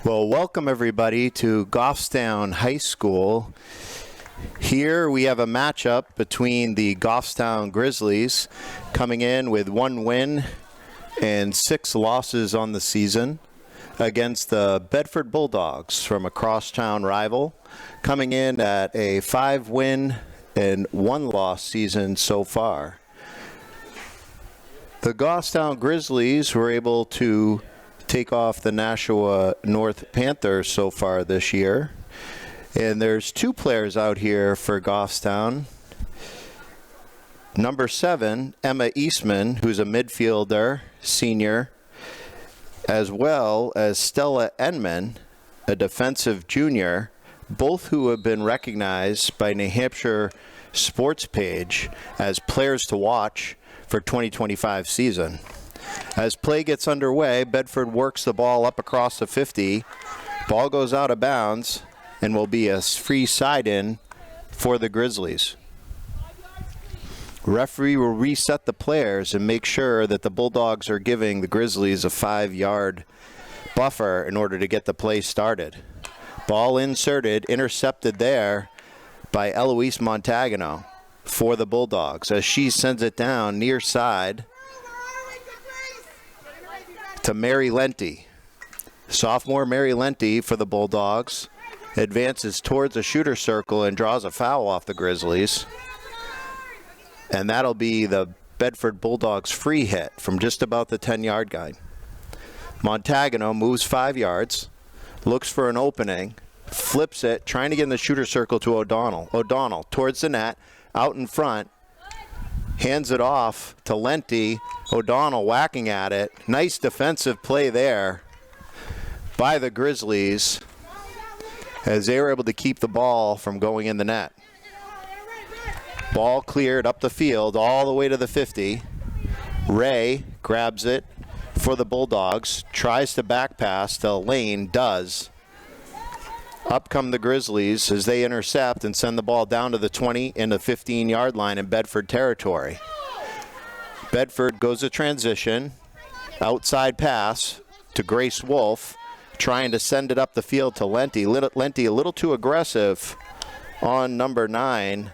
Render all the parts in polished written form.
Well, welcome everybody to Goffstown High School. Here we have a matchup between the Goffstown Grizzlies, coming in with 1 win and 6 losses on the season, against the Bedford Bulldogs from a crosstown rival, coming in at a 5-win and 1-loss season so far. The Goffstown Grizzlies were able to take off the Nashua North Panthers so far this year. And there's 2 players out here for Goffstown. Number 7, Emma Eastman, who's a midfielder, senior, as well as Stella Enman, a defensive junior, both who have been recognized by New Hampshire Sports Page as players to watch for 2025 season. As play gets underway, Bedford works the ball up across the 50. Ball goes out of bounds and will be a free side-in for the Grizzlies. Referee will reset the players and make sure that the Bulldogs are giving the Grizzlies a 5-yard buffer in order to get the play started. Ball inserted, intercepted there by Eloise Montagano for the Bulldogs as she sends it down near side to Mary Lenti. Sophomore Mary Lenti for the Bulldogs advances towards the shooter circle and draws a foul off the Grizzlies. And that'll be the Bedford Bulldogs free hit from just about the 10-yard line. Montagano moves 5 yards, looks for an opening, flips it, trying to get in the shooter circle to O'Donnell. O'Donnell towards the net, out in front, hands it off to Lenti. O'Donnell whacking at it. Nice defensive play there by the Grizzlies as they were able to keep the ball from going in the net. Ball cleared up the field all the way to the 50. Ray grabs it for the Bulldogs, tries to back pass to Lane, does. Up come the Grizzlies as they intercept and send the ball down to the 20 and the 15-yard line in Bedford territory. Bedford goes to transition, outside pass to Grace Wolf, trying to send it up the field to Lenti. Lenti a little too aggressive on number 9,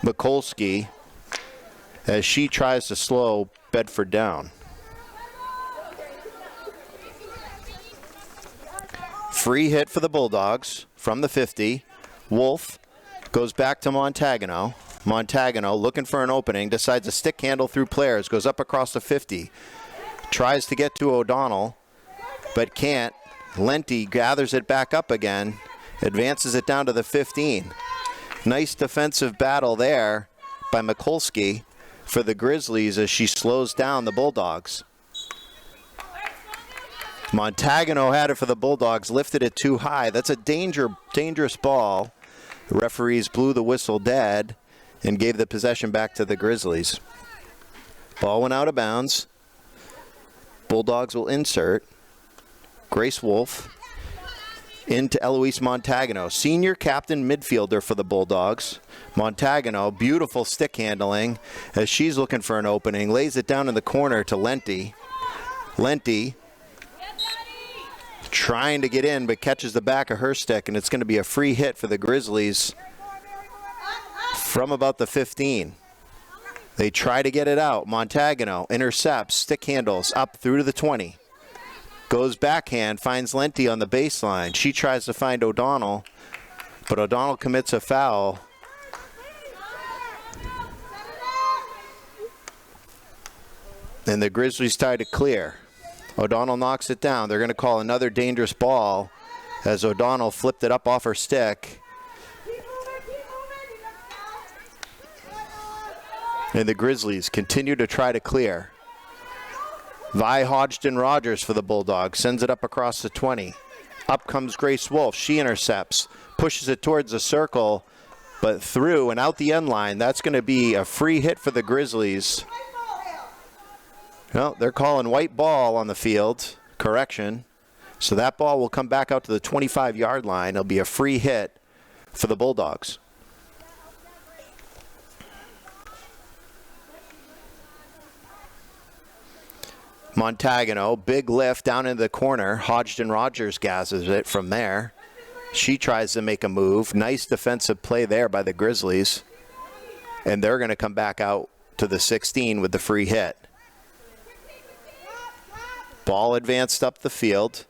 Mikulski, as she tries to slow Bedford down. Free hit for the Bulldogs from the 50. Wolf goes back to Montagano. Montagano looking for an opening, decides to stick handle through players, goes up across the 50. Tries to get to O'Donnell, but can't. Lenti gathers it back up again, advances it down to the 15. Nice defensive battle there by Mikulski for the Grizzlies as she slows down the Bulldogs. Montagano had it for the Bulldogs, lifted it too high. That's a dangerous ball. The referees blew the whistle dead and gave the possession back to the Grizzlies. Ball went out of bounds. Bulldogs will insert. Grace Wolf into Eloise Montagano, senior captain midfielder for the Bulldogs. Montagano, beautiful stick handling as she's looking for an opening, lays it down in the corner to Lenti. Lenti trying to get in, but catches the back of her stick, and it's going to be a free hit for the Grizzlies from about the 15. They try to get it out. Montagano intercepts, stick handles up through to the 20. Goes backhand, finds Lenti on the baseline. She tries to find O'Donnell, but O'Donnell commits a foul. And the Grizzlies try to clear. O'Donnell knocks it down. They're going to call another dangerous ball as O'Donnell flipped it up off her stick. And the Grizzlies continue to try to clear. Vi Hodgson-Rogers for the Bulldogs sends it up across the 20. Up comes Grace Wolf. She intercepts, pushes it towards the circle, but through and out the end line. That's going to be a free hit for the Grizzlies. No, they're calling white ball on the field. Correction. So that ball will come back out to the 25-yard line. It'll be a free hit for the Bulldogs. Montagano, big lift down into the corner. Hodgson Rogers gathers it from there. She tries to make a move. Nice defensive play there by the Grizzlies. And they're going to come back out to the 16 with the free hit. Ball advanced up the field.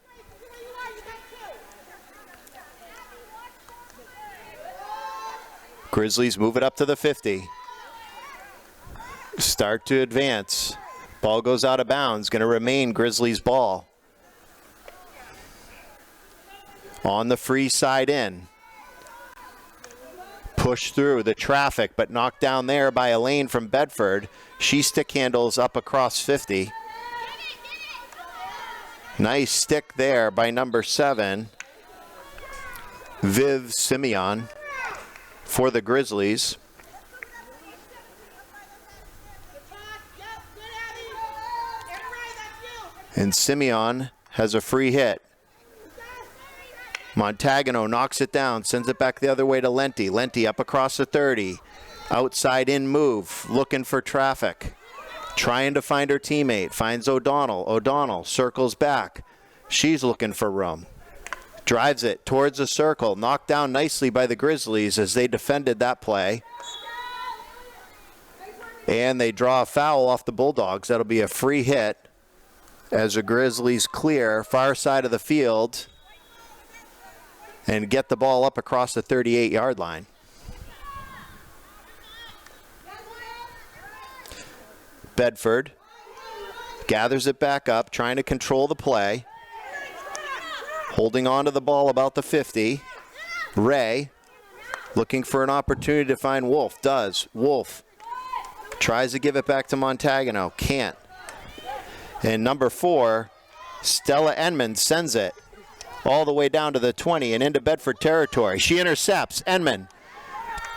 Grizzlies move it up to the 50. Start to advance. Ball goes out of bounds. Going to remain Grizzlies ball. On the free side in. Push through the traffic, but knocked down there by Elaine from Bedford. She stick handles up across 50. Nice stick there by number 7, Viv Simeon for the Grizzlies. And Simeon has a free hit. Montagano knocks it down, sends it back the other way to Lenti. Lenti up across the 30. Outside in move, looking for traffic. Trying to find her teammate, finds O'Donnell. O'Donnell circles back. She's looking for room. Drives it towards the circle, knocked down nicely by the Grizzlies as they defended that play. And they draw a foul off the Bulldogs. That'll be a free hit as the Grizzlies clear far side of the field and get the ball up across the 38-yard line. Bedford gathers it back up, trying to control the play. Holding on to the ball about the 50. Ray looking for an opportunity to find Wolf. Does. Wolf tries to give it back to Montagano. Can't. And number 4, Stella Enman sends it all the way down to the 20 and into Bedford territory. She intercepts. Enman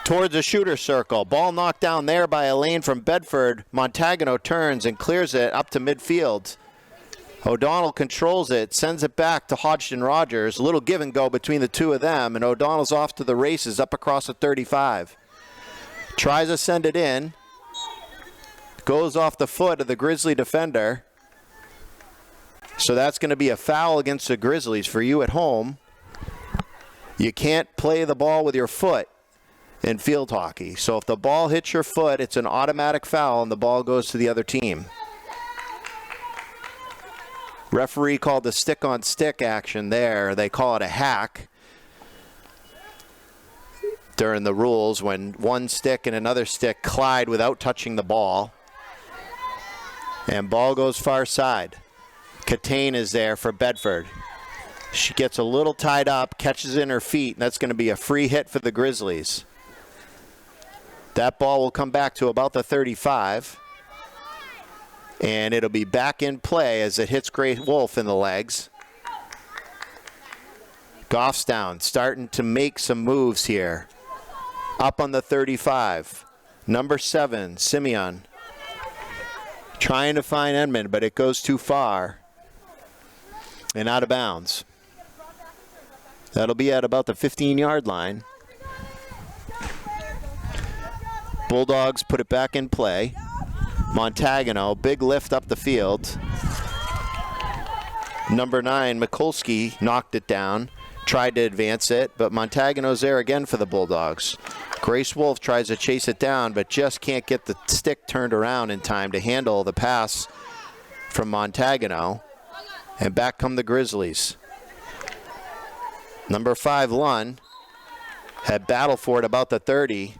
towards the shooter circle. Ball knocked down there by Elaine from Bedford. Montagano turns and clears it up to midfield. O'Donnell controls it, sends it back to Hodgson Rogers. A little give and go between the two of them, and O'Donnell's off to the races up across the 35. Tries to send it in. Goes off the foot of the Grizzly defender. So that's going to be a foul against the Grizzlies. For you at home, you can't play the ball with your foot in field hockey. So if the ball hits your foot, it's an automatic foul and the ball goes to the other team. Referee called the stick-on-stick action there. They call it a hack during the rules when one stick and another stick collide without touching the ball. And ball goes far side. Catane is there for Bedford. She gets a little tied up, catches in her feet, and that's going to be a free hit for the Grizzlies. That ball will come back to about the 35. And it'll be back in play as it hits Grace Wolf in the legs. Goffstown starting to make some moves here. Up on the 35. Number 7, Simeon. Trying to find Edmond, but it goes too far. And out of bounds. That'll be at about the 15-yard line. Bulldogs put it back in play. Montagano, big lift up the field. Number 9, Mikulski knocked it down, tried to advance it, but Montagano's there again for the Bulldogs. Grace Wolf tries to chase it down, but just can't get the stick turned around in time to handle the pass from Montagano. And back come the Grizzlies. Number 5, Lund, had battled for it about the 30.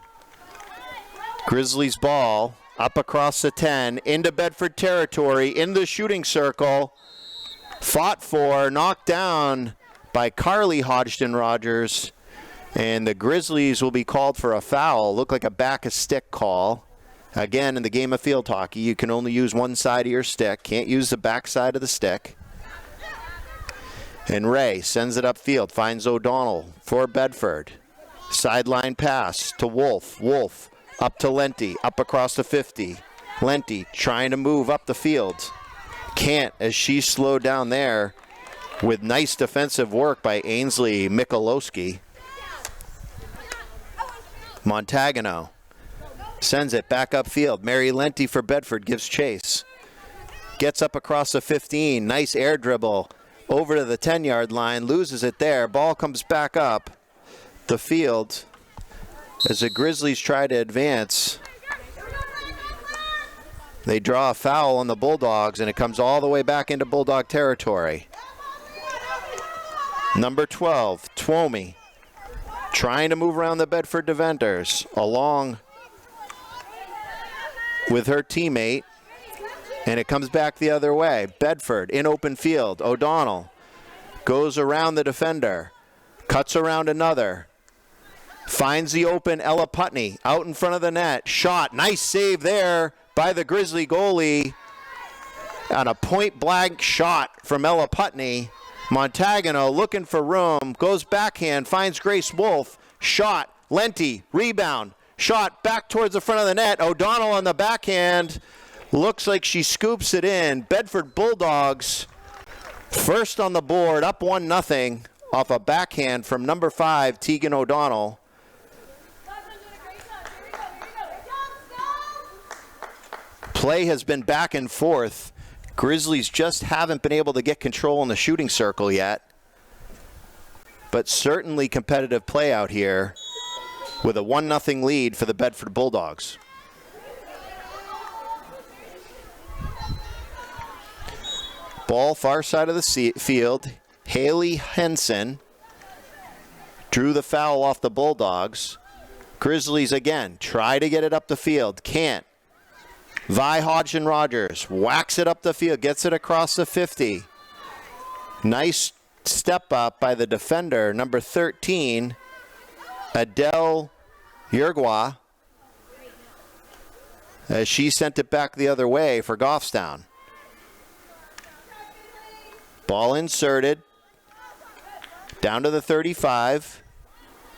Grizzlies ball. Up across the 10, into Bedford territory, in the shooting circle. Fought for, knocked down by Carly Hodgson Rogers. And the Grizzlies will be called for a foul. Look like a back-of-stick call. Again, in the game of field hockey, you can only use one side of your stick. Can't use the back side of the stick. And Ray sends it upfield, finds O'Donnell for Bedford. Sideline pass to Wolf. Wolf. Up to Lenti, up across the 50. Lenti trying to move up the field. Can't, as she's slowed down there with nice defensive work by Ainsley Mikulowski. Montagano sends it back upfield. Mary Lenti for Bedford gives chase. gets up across the 15. Nice air dribble over to the 10-yard line, loses it there. Ball comes back up the field as the Grizzlies try to advance. They draw a foul on the Bulldogs, and it comes all the way back into Bulldog territory. Number 12, Twomey, trying to move around the Bedford defenders along with her teammate, and it comes back the other way. Bedford in open field. O'Donnell goes around the defender, cuts around another, finds the open Ella Putney out in front of the net. Shot, nice save there by the Grizzly goalie on a point-blank shot from Ella Putney. Montagano looking for room, goes backhand, finds Grace Wolf. Shot, Lenti, rebound, shot back towards the front of the net. O'Donnell on the backhand. Looks like she scoops it in. Bedford Bulldogs first on the board, up 1-0 off a backhand from number 5, Tegan O'Donnell. Play has been back and forth. Grizzlies just haven't been able to get control in the shooting circle yet. But certainly competitive play out here with a 1-0 lead for the Bedford Bulldogs. Ball far side of the field. Haley Henson drew the foul off the Bulldogs. Grizzlies again try to get it up the field. Can't. Vi Hodgson-Rogers whacks it up the field, gets it across the 50. Nice step up by the defender, number 13, Adele Yergwa, as she sent it back the other way for Goffstown. Ball inserted, down to the 35,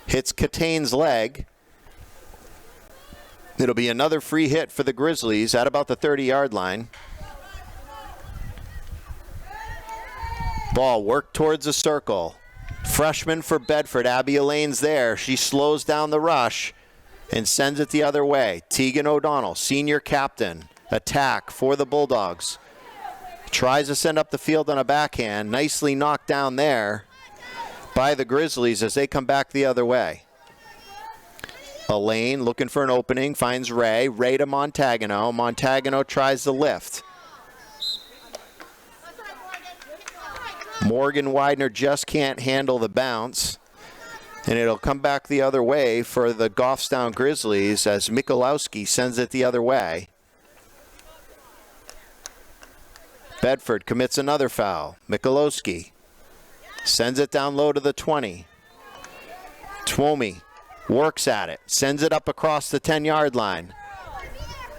hits Catane's leg. It'll be another free hit for the Grizzlies at about the 30-yard line. Ball worked towards the circle. Freshman for Bedford, Abby Elaine's there. She slows down the rush and sends it the other way. Tegan O'Donnell, senior captain, attack for the Bulldogs. Tries to send up the field on a backhand. Nicely knocked down there by the Grizzlies as they come back the other way. Elaine looking for an opening, finds Ray. Ray to Montagano. Montagano tries the lift. Morgan Widener just can't handle the bounce. And it'll come back the other way for the Goffstown Grizzlies as Mikulowski sends it the other way. Bedford commits another foul. Mikulowski sends it down low to the 20. Twomey works at it, sends it up across the 10-yard line.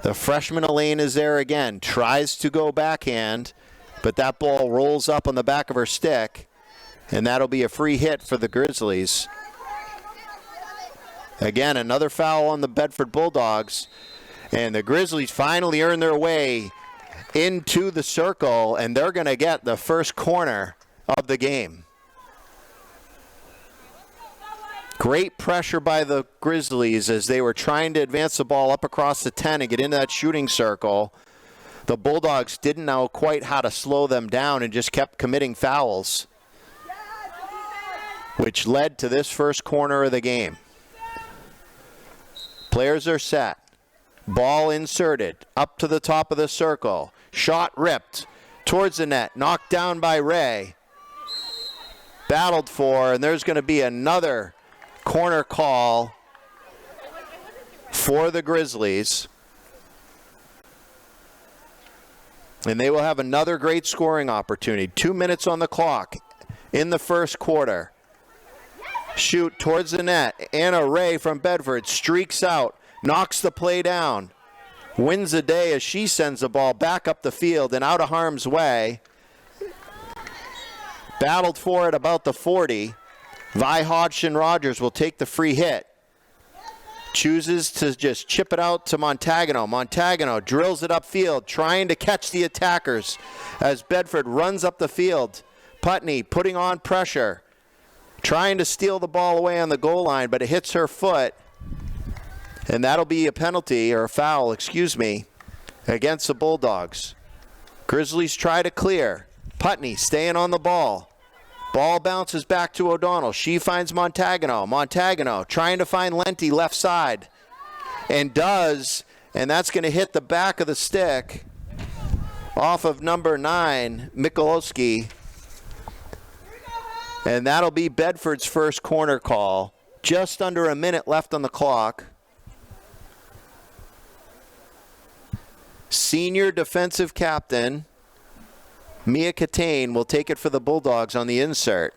The freshman Elaine is there again, tries to go backhand, but that ball rolls up on the back of her stick, and that'll be a free hit for the Grizzlies. Again, another foul on the Bedford Bulldogs, and the Grizzlies finally earn their way into the circle, and they're going to get the first corner of the game. Great pressure by the Grizzlies as they were trying to advance the ball up across the 10 and get into that shooting circle. The Bulldogs didn't know quite how to slow them down and just kept committing fouls, which led to this first corner of the game. Players are set. Ball inserted up to the top of the circle. Shot ripped towards the net. Knocked down by Ray. Battled for, and there's going to be another corner call for the Grizzlies. And they will have another great scoring opportunity. 2 minutes on the clock in the first quarter. Shoot towards the net. Anna Ray from Bedford streaks out, knocks the play down, wins the day as she sends the ball back up the field and out of harm's way. Battled for it about the 40. Vi Hodgson-Rogers will take the free hit. Chooses to just chip it out to Montagano. Montagano drills it upfield, trying to catch the attackers as Bedford runs up the field. Putney putting on pressure, trying to steal the ball away on the goal line, but it hits her foot. And that'll be a penalty, or a foul, excuse me, against the Bulldogs. Grizzlies try to clear. Putney staying on the ball. Ball bounces back to O'Donnell. She finds Montagano. Montagano trying to find Lenti left side. And does, and that's going to hit the back of the stick off of number 9, Michalowski. And that'll be Bedford's first corner call. Just under a minute left on the clock. Senior defensive captain Mia Catane will take it for the Bulldogs on the insert.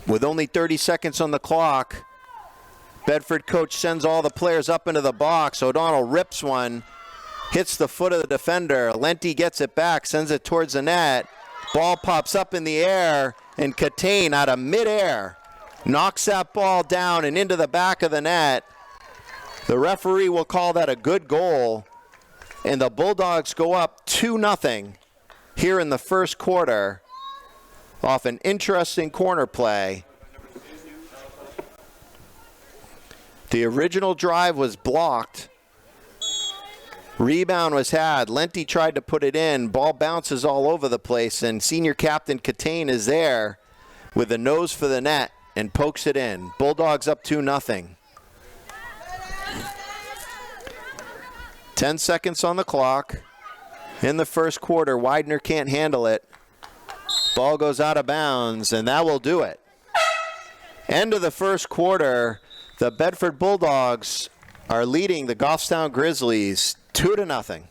With only 30 seconds on the clock, Bedford coach sends all the players up into the box. O'Donnell rips one, hits the foot of the defender. Lenti gets it back, sends it towards the net. Ball pops up in the air, and Catane out of midair knocks that ball down and into the back of the net. The referee will call that a good goal, and the Bulldogs go up 2-0 here in the first quarter off an interesting corner play. The original drive was blocked. Rebound was had. Lenti tried to put it in. Ball bounces all over the place, and senior captain Catane is there with a nose for the net and pokes it in. Bulldogs up 2-0. 10 seconds on the clock in the first quarter. Widener can't handle it. Ball goes out of bounds, and that will do it. End of the first quarter. The Bedford Bulldogs are leading the Goffstown Grizzlies 2-0.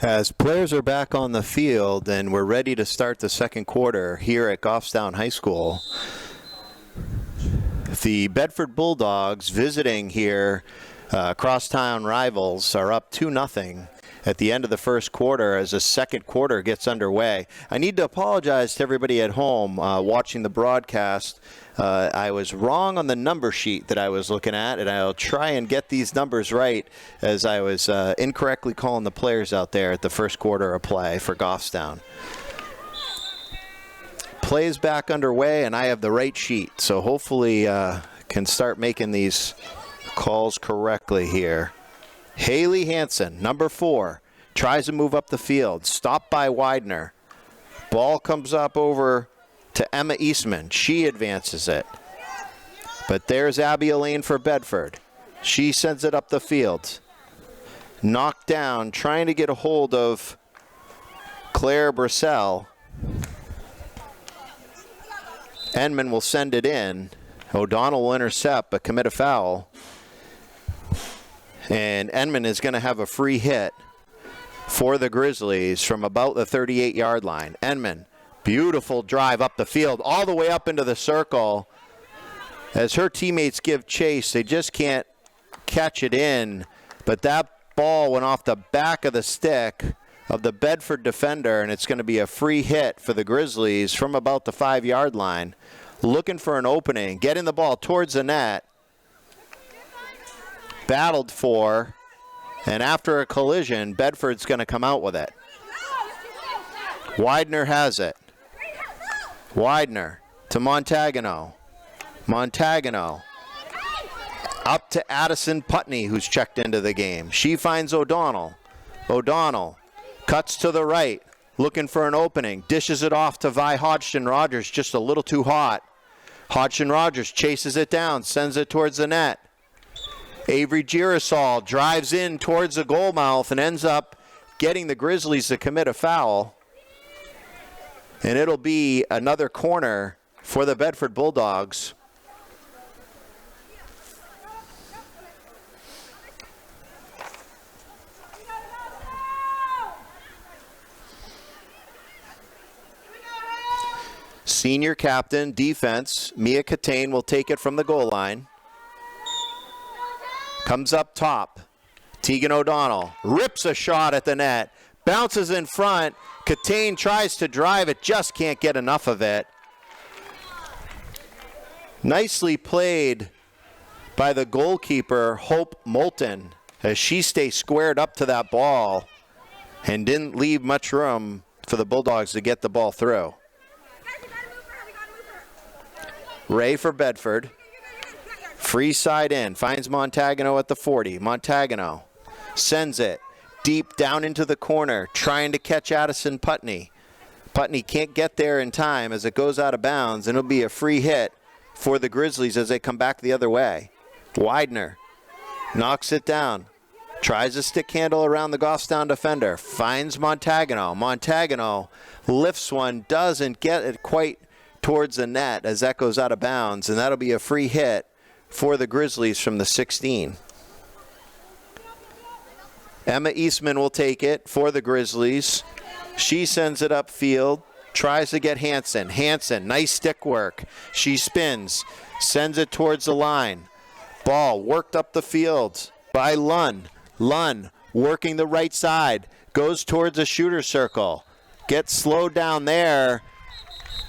As players are back on the field and we're ready to start the second quarter here at Goffstown High School, The Bedford Bulldogs visiting here, crosstown rivals, are up 2-0 at the end of the first quarter as the second quarter gets underway. I need to apologize to everybody at home watching the broadcast. I was wrong on the number sheet that I was looking at, and I'll try and get these numbers right as I was incorrectly calling the players out there at the first quarter of play for Goffstown. Plays back underway, and I have the right sheet, so hopefully can start making these calls correctly here. Haley Hansen, number 4, tries to move up the field. Stopped by Widener. Ball comes up over to Emma Eastman. She advances it. But there's Abby Elaine for Bedford. She sends it up the field. Knocked down, trying to get a hold of Claire Brissell. Enman will send it in. O'Donnell will intercept but commit a foul. And Enman is going to have a free hit for the Grizzlies from about the 38-yard line. Enman, beautiful drive up the field, all the way up into the circle. As her teammates give chase, they just can't catch it in. But that ball went off the back of the stick of the Bedford defender, and it's going to be a free hit for the Grizzlies from about the 5-yard line. Looking for an opening, getting the ball towards the net. Battled for, and after a collision, Bedford's going to come out with it. Widener has it. Widener to Montagano. Montagano up to Addison Putney, who's checked into the game. She finds O'Donnell. O'Donnell cuts to the right, looking for an opening. Dishes it off to Vi Hodgson-Rogers, just a little too hot. Hodgson-Rogers chases it down, sends it towards the net. Avery Girasol drives in towards the goal mouth and ends up getting the Grizzlies to commit a foul. And it'll be another corner for the Bedford Bulldogs. Senior captain, defense, Mia Catane will take it from the goal line. Comes up top. Tegan O'Donnell rips a shot at the net. Bounces in front. Catane tries to drive it, just can't get enough of it. Nicely played by the goalkeeper, Hope Moulton, as she stays squared up to that ball and didn't leave much room for the Bulldogs to get the ball through. Ray for Bedford. Free side in, finds Montagano at the 40. Montagano sends it deep down into the corner, trying to catch Addison Putney. Putney can't get there in time as it goes out of bounds, and it'll be a free hit for the Grizzlies as they come back the other way. Widener knocks it down, tries a stick handle around the Goffstown defender, finds Montagano. Montagano lifts one, doesn't get it quite towards the net as that goes out of bounds, and that'll be a free hit for the Grizzlies from the 16. Emma Eastman will take it for the Grizzlies. She sends it upfield, tries to get Hansen. Hansen, nice stick work. She spins, sends it towards the line. Ball worked up the field by Lunn. Lunn working the right side, goes towards the shooter circle. Gets slowed down there,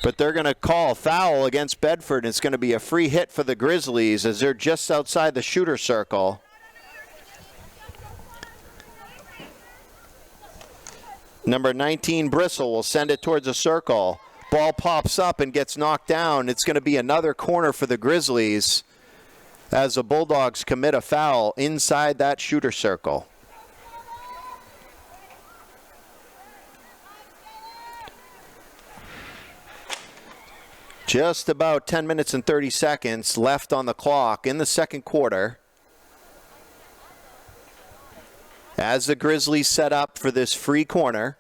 but they're going to call a foul against Bedford. It's going to be a free hit for the Grizzlies as they're just outside the shooter circle. Number 19, Brissell, will send it towards the circle. Ball pops up and gets knocked down. It's going to be another corner for the Grizzlies as the Bulldogs commit a foul inside that shooter circle. Just about 10 minutes and 30 seconds left on the clock in the second quarter. As the Grizzlies set up for this free corner.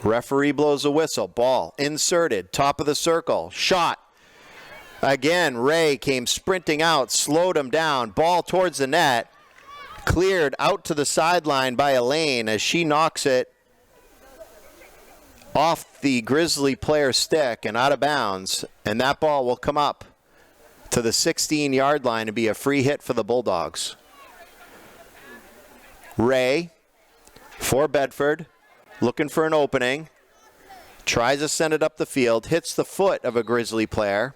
Referee blows a whistle. Ball inserted, top of the circle. Shot. Again, Ray came sprinting out, slowed him down. Ball towards the net. Cleared out to the sideline by Elaine as she knocks it off the Grizzly player's stick and out of bounds, and that ball will come up to the 16-yard line and be a free hit for the Bulldogs. Ray for Bedford, looking for an opening, tries to send it up the field, hits the foot of a Grizzly player.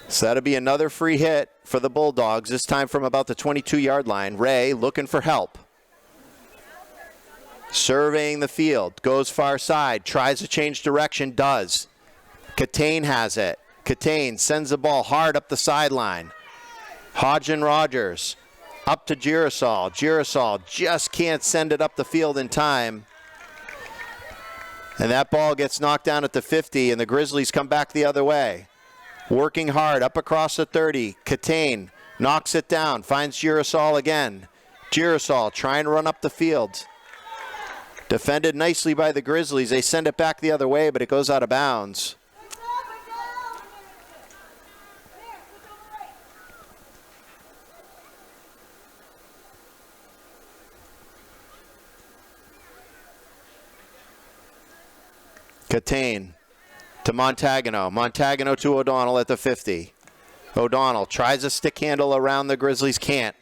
So that'll be another free hit for the Bulldogs, this time from about the 22-yard line. Ray looking for help. Surveying the field, goes far side, tries to change direction, does. Catane has it. Catane sends the ball hard up the sideline. Hodgin Rogers up to Girasol. Girasol just can't send it up the field in time. And that ball gets knocked down at the 50, and the Grizzlies come back the other way. Working hard up across the 30. Catane knocks it down, finds Girasol again. Girasol trying to run up the field. Defended nicely by the Grizzlies. They send it back the other way, but it goes out of bounds. Catane to Montagano. Montagano to O'Donnell at the 50. O'Donnell tries a stick handle around the Grizzlies, can't.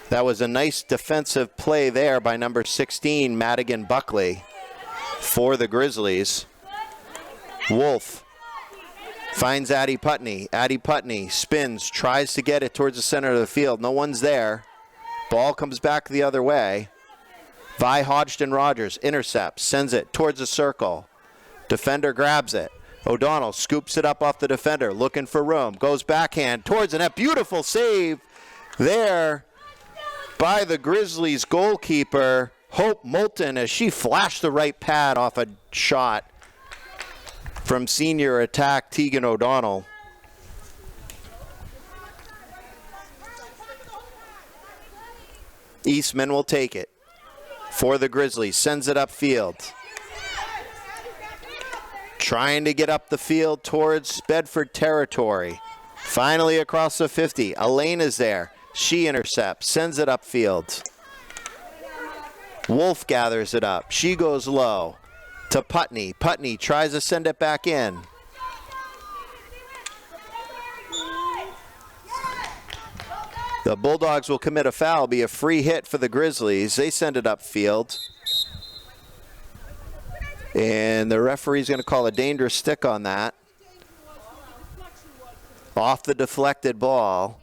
That was a nice defensive play there by number 16, Madigan Buckley, for the Grizzlies. Wolf finds Addie Putney. Addie Putney spins, tries to get it towards the center of the field. No one's there. Ball comes back the other way. Vi Hodgson Rogers intercepts, sends it towards the circle. Defender grabs it. O'Donnell scoops it up off the defender, looking for room. Goes backhand towards the net. Beautiful save there by the Grizzlies goalkeeper, Hope Moulton, as she flashed the right pad off a shot from senior attack Tegan O'Donnell. Eastman will take it for the Grizzlies, sends it upfield. Trying to get up the field towards Bedford territory. Finally across the 50. Elaine is there. She intercepts, sends it upfield. Wolf gathers it up. She goes low to Putney. Putney tries to send it back in. The Bulldogs will commit a foul, be a free hit for the Grizzlies. They send it upfield. And the referee's going to call a dangerous stick on that. Off the deflected ball.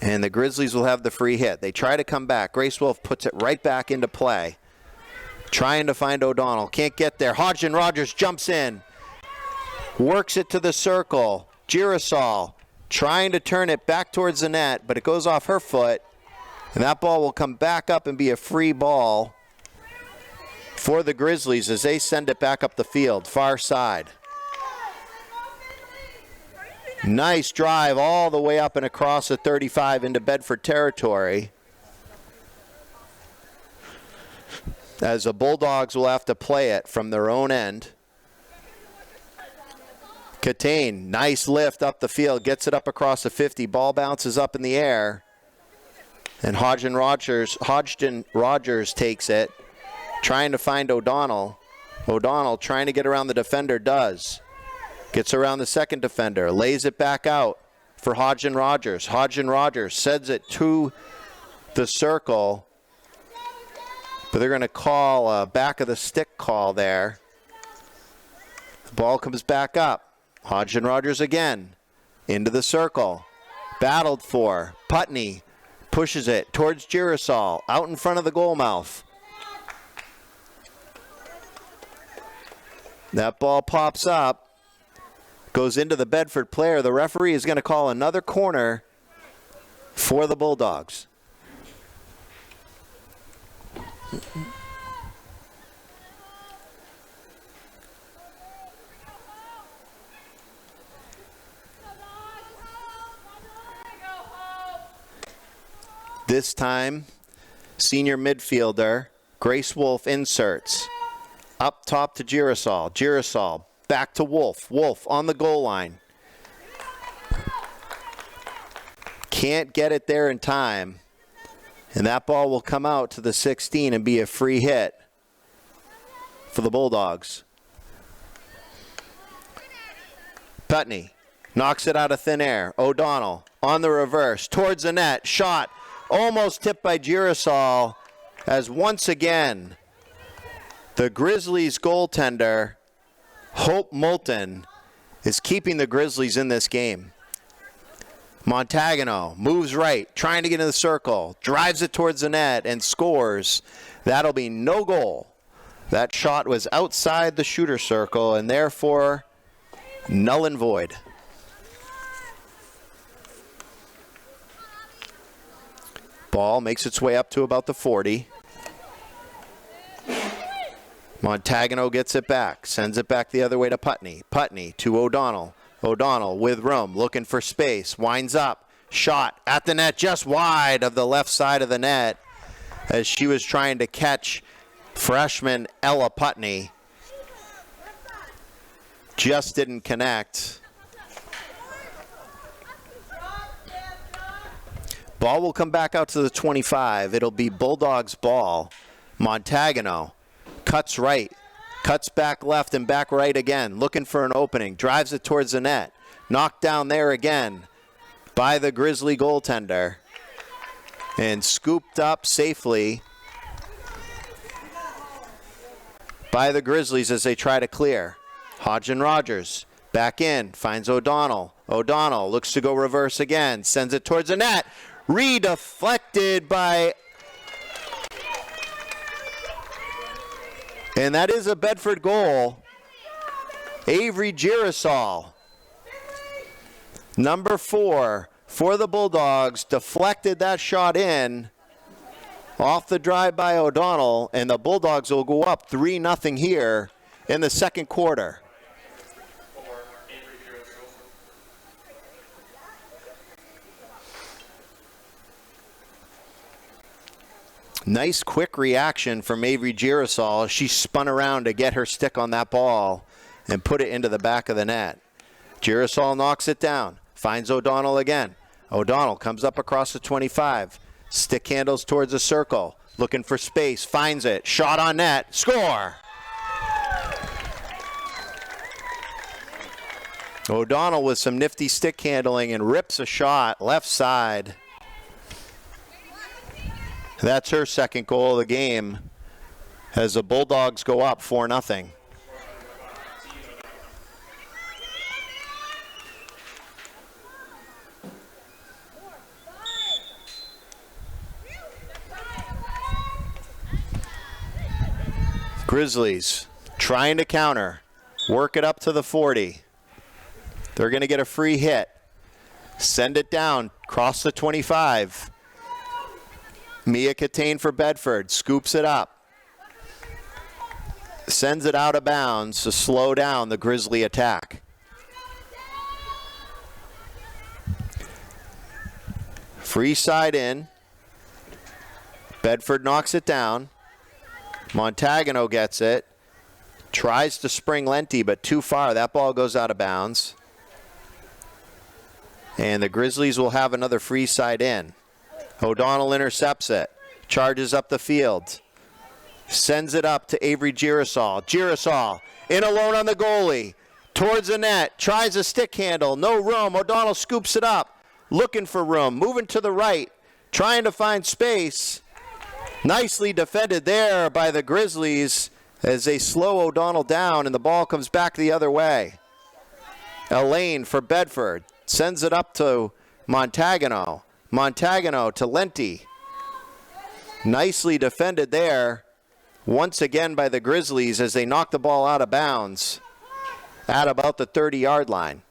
And the Grizzlies will have the free hit. They try to come back. Grace Wolf puts it right back into play. Trying to find O'Donnell. Can't get there. Hodgson Rogers jumps in. Works it to the circle. Girasol trying to turn it back towards the net, but it goes off her foot. And that ball will come back up and be a free ball for the Grizzlies as they send it back up the field, far side. Nice drive all the way up and across the 35 into Bedford territory. As the Bulldogs will have to play it from their own end. Catane, nice lift up the field, gets it up across the 50. Ball bounces up in the air. And Hodgson Rogers takes it, trying to find O'Donnell. O'Donnell trying to get around the defender, does. Gets around the second defender, lays it back out for Hodgson Rogers. Hodgson Rogers sends it to the circle, but they're going to call a back of the stick call there. The ball comes back up. Hodgson Rogers again into the circle. Battled for. Putney pushes it towards Girasol, out in front of the goal mouth. That ball pops up, goes into the Bedford player. The referee is going to call another corner for the Bulldogs. This time, senior midfielder Grace Wolf inserts. Up top to Girasol. Girasol back to Wolf. Wolf on the goal line. Can't get it there in time. And that ball will come out to the 16 and be a free hit for the Bulldogs. Putney knocks it out of thin air. O'Donnell on the reverse towards the net. Shot almost tipped by Girasol, as once again the Grizzlies goaltender, Hope Moulton, is keeping the Grizzlies in this game. Montagano moves right, trying to get in the circle, drives it towards the net and scores. That'll be no goal. That shot was outside the shooter circle and therefore null and void. Ball makes its way up to about the 40. Montagano gets it back, sends it back the other way to Putney. Putney to O'Donnell. O'Donnell with room, looking for space, winds up, shot at the net, just wide of the left side of the net as she was trying to catch freshman Ella Putney. Just didn't connect. Ball will come back out to the 25. It'll be Bulldogs ball. Montagano cuts right, cuts back left and back right again, looking for an opening, drives it towards the net. Knocked down there again by the Grizzly goaltender and scooped up safely by the Grizzlies as they try to clear. Hodgson Rogers back in, finds O'Donnell. O'Donnell looks to go reverse again, sends it towards the net. Redeflected by, and that is a Bedford goal. Avery Girasol, number 4 for the Bulldogs, deflected that shot in off the drive by O'Donnell, and the Bulldogs will go up 3-0 here in the second quarter. Nice quick reaction from Avery Girasol. She spun around to get her stick on that ball and put it into the back of the net. Girasol knocks it down, finds O'Donnell again. O'Donnell comes up across the 25. Stick handles towards the circle, looking for space, finds it, shot on net, score! O'Donnell with some nifty stick handling and rips a shot left side. That's her second goal of the game as the Bulldogs go up 4-0. Grizzlies trying to counter, work it up to the 40. They're going to get a free hit. Send it down, cross the 25. Mia Catane for Bedford, scoops it up. Sends it out of bounds to slow down the Grizzly attack. Free side in. Bedford knocks it down. Montagano gets it. Tries to spring Lenti, but too far. That ball goes out of bounds. And the Grizzlies will have another free side in. O'Donnell intercepts it, charges up the field, sends it up to Avery Girasol. Girasol in alone on the goalie, towards the net, tries a stick handle, no room. O'Donnell scoops it up, looking for room, moving to the right, trying to find space. Nicely defended there by the Grizzlies as they slow O'Donnell down and the ball comes back the other way. Elaine for Bedford sends it up to Montagano. Montagano to Lenti. Nicely defended there once again by the Grizzlies as they knock the ball out of bounds at about the 30-yard line.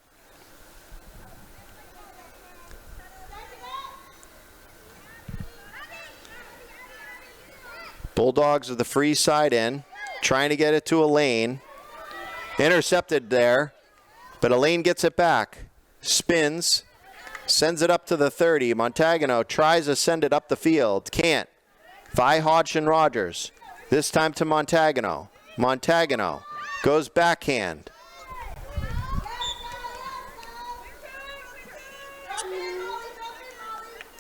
Bulldogs with the free side in, trying to get it to Elaine. Intercepted there, but Elaine gets it back. Spins. Sends it up to the 30. Montagano tries to send it up the field. Can't. By Hodgson Rogers. This time to Montagano. Montagano goes backhand.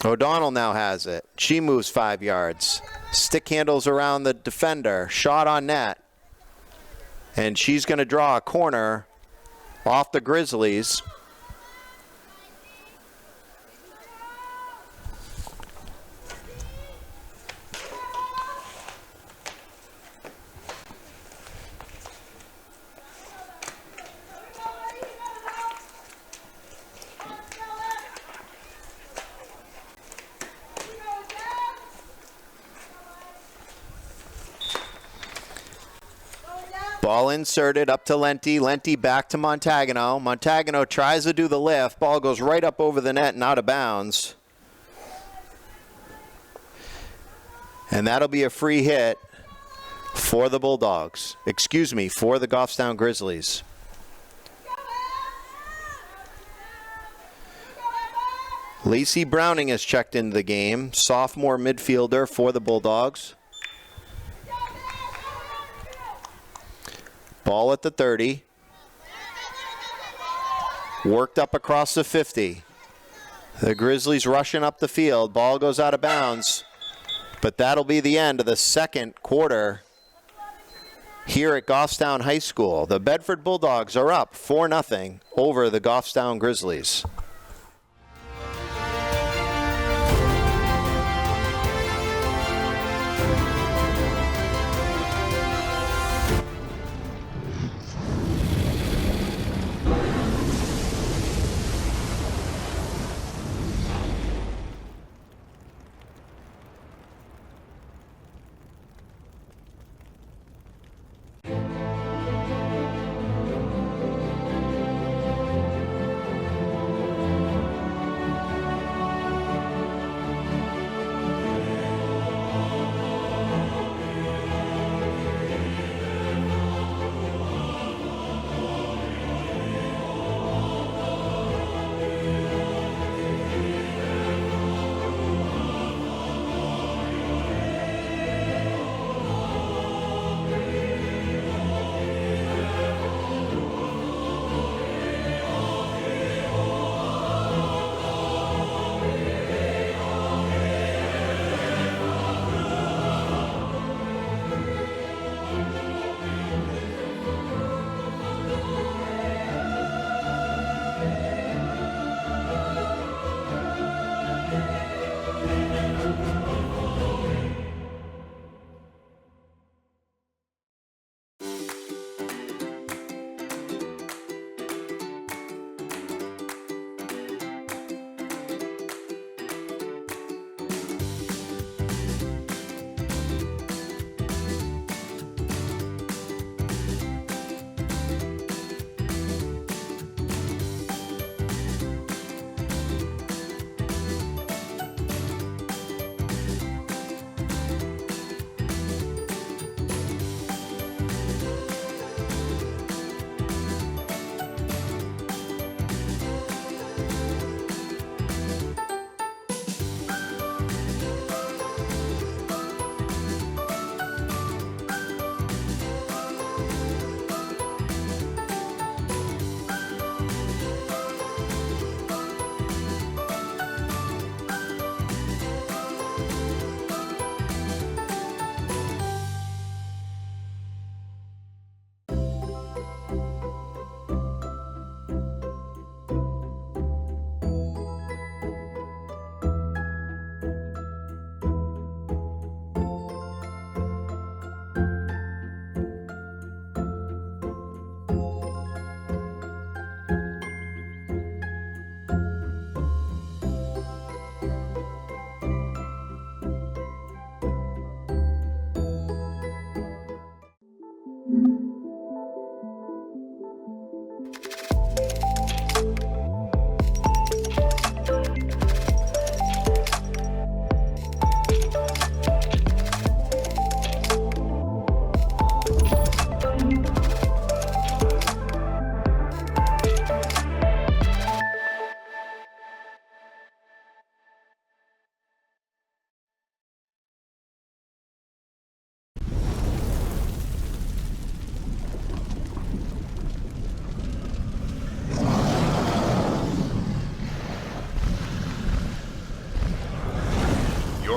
O'Donnell now has it. She moves 5 yards. Stick handles around the defender. Shot on net. And she's going to draw a corner off the Grizzlies. Ball inserted up to Lenti. Lenti back to Montagano. Montagano tries to do the lift. Ball goes right up over the net and out of bounds. And that'll be a free hit for the Bulldogs. Excuse me, for the Goffstown Grizzlies. Lacey Browning has checked into the game. Sophomore midfielder for the Bulldogs. Ball at the 30. Worked up across the 50. The Grizzlies rushing up the field. Ball goes out of bounds. But that'll be the end of the second quarter here at Goffstown High School. The Bedford Bulldogs are up 4-0 over the Goffstown Grizzlies.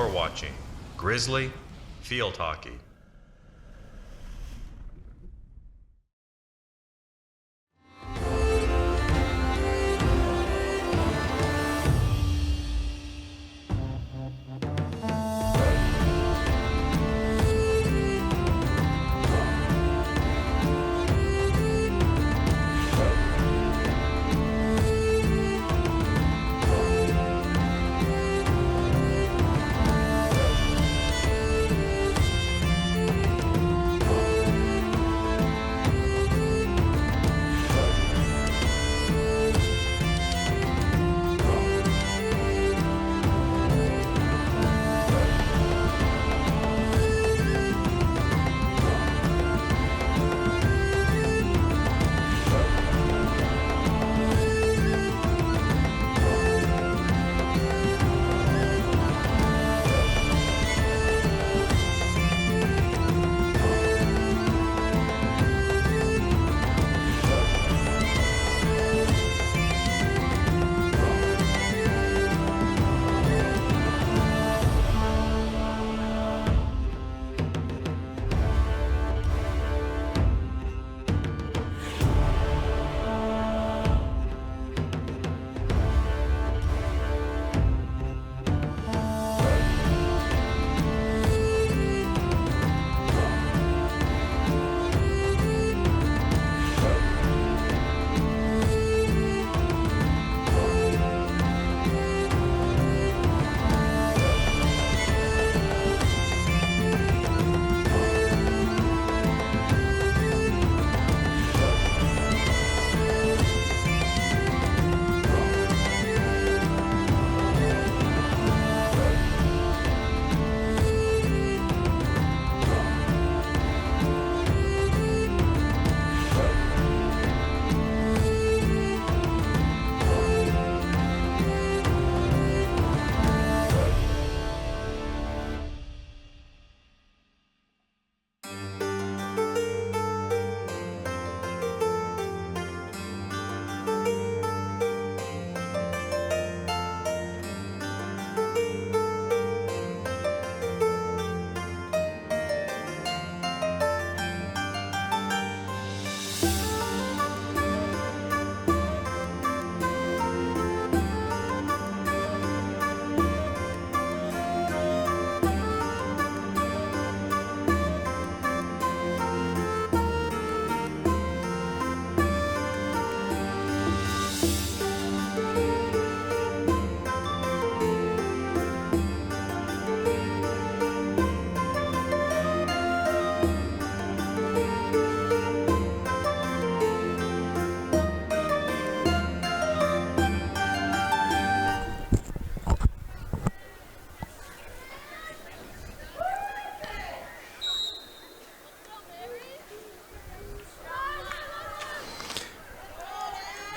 You're watching Grizzly Field Hockey.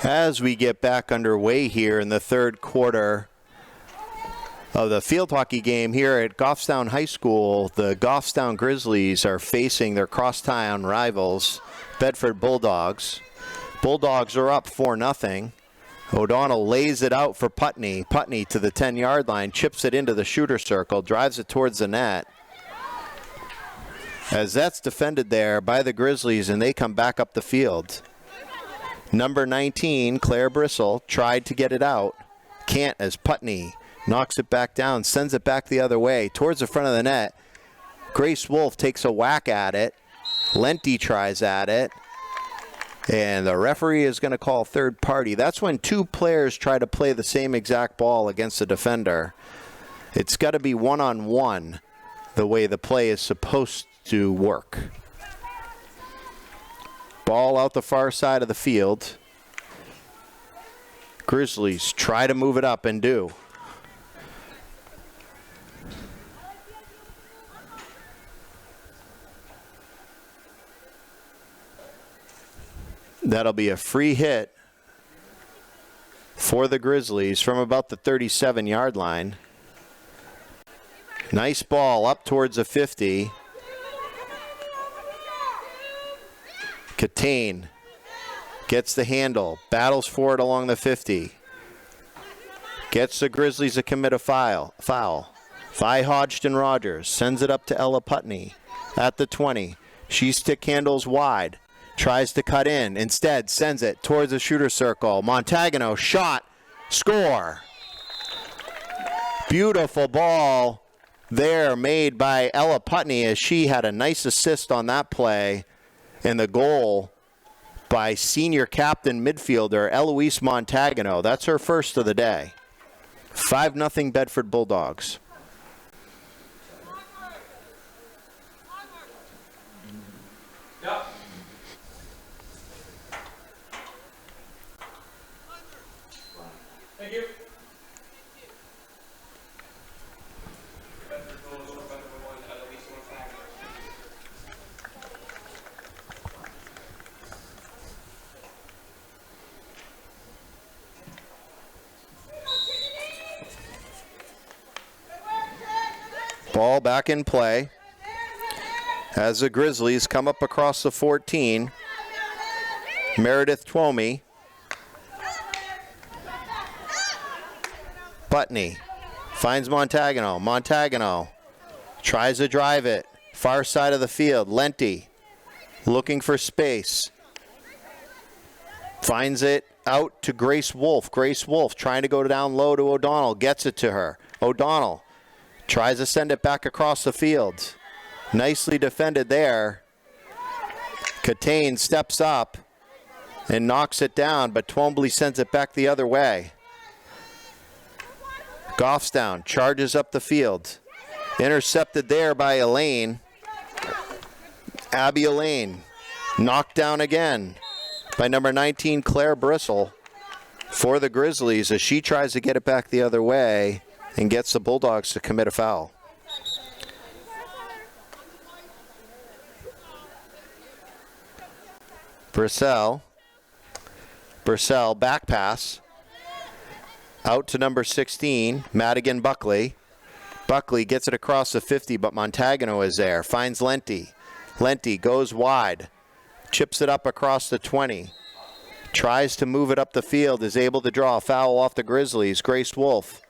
As we get back underway here in the third quarter of the field hockey game here at Goffstown High School, the Goffstown Grizzlies are facing their crosstown rivals, Bedford Bulldogs. Bulldogs are up 4-0. O'Donnell lays it out for Putney. Putney to the 10-yard line, chips it into the shooter circle, drives it towards the net. As that's defended there by the Grizzlies, and they come back up the field. Number 19, Claire Brissell, tried to get it out. Can't, as Putney knocks it back down, sends it back the other way towards the front of the net. Grace Wolf takes a whack at it. Lenti tries at it. And the referee is going to call third party. That's when two players try to play the same exact ball against a defender. It's got to be one-on-one the way the play is supposed to work. Ball out the far side of the field. Grizzlies try to move it up and do. That'll be a free hit for the Grizzlies from about the 37-yard line. Nice ball up towards the 50. Catane gets the handle, battles for it along the 50. Gets the Grizzlies to commit a foul. Vi Hodgson-Rogers sends it up to Ella Putney at the 20. She stick handles wide. Tries to cut in. Instead, sends it towards the shooter circle. Montagano shot. Score. Beautiful ball there made by Ella Putney as she had a nice assist on that play. And the goal by senior captain midfielder Eloise Montagano. That's her first of the day. 5-0 Bedford Bulldogs. Yep. Thank you. Ball back in play as the Grizzlies come up across the 14. Meredith Twomey. Putney finds Montagano. Montagano tries to drive it. Far side of the field. Lenti looking for space. Finds it out to Grace Wolf. Grace Wolf trying to go down low to O'Donnell. Gets it to her. O'Donnell tries to send it back across the field. Nicely defended there. Catane steps up and knocks it down, but Twombly sends it back the other way. Goffstown charges up the field. Intercepted there by Elaine. Abby Elaine knocked down again by number 19, Claire Bristle, for the Grizzlies as she tries to get it back the other way and gets the Bulldogs to commit a foul. Brissell back pass out to number 16, Madigan Buckley. Buckley gets it across the 50, but Montagano is there. Finds Lenti. Lenti goes wide. Chips it up across the 20. Tries to move it up the field. Is able to draw a foul off the Grizzlies. Grace Wolf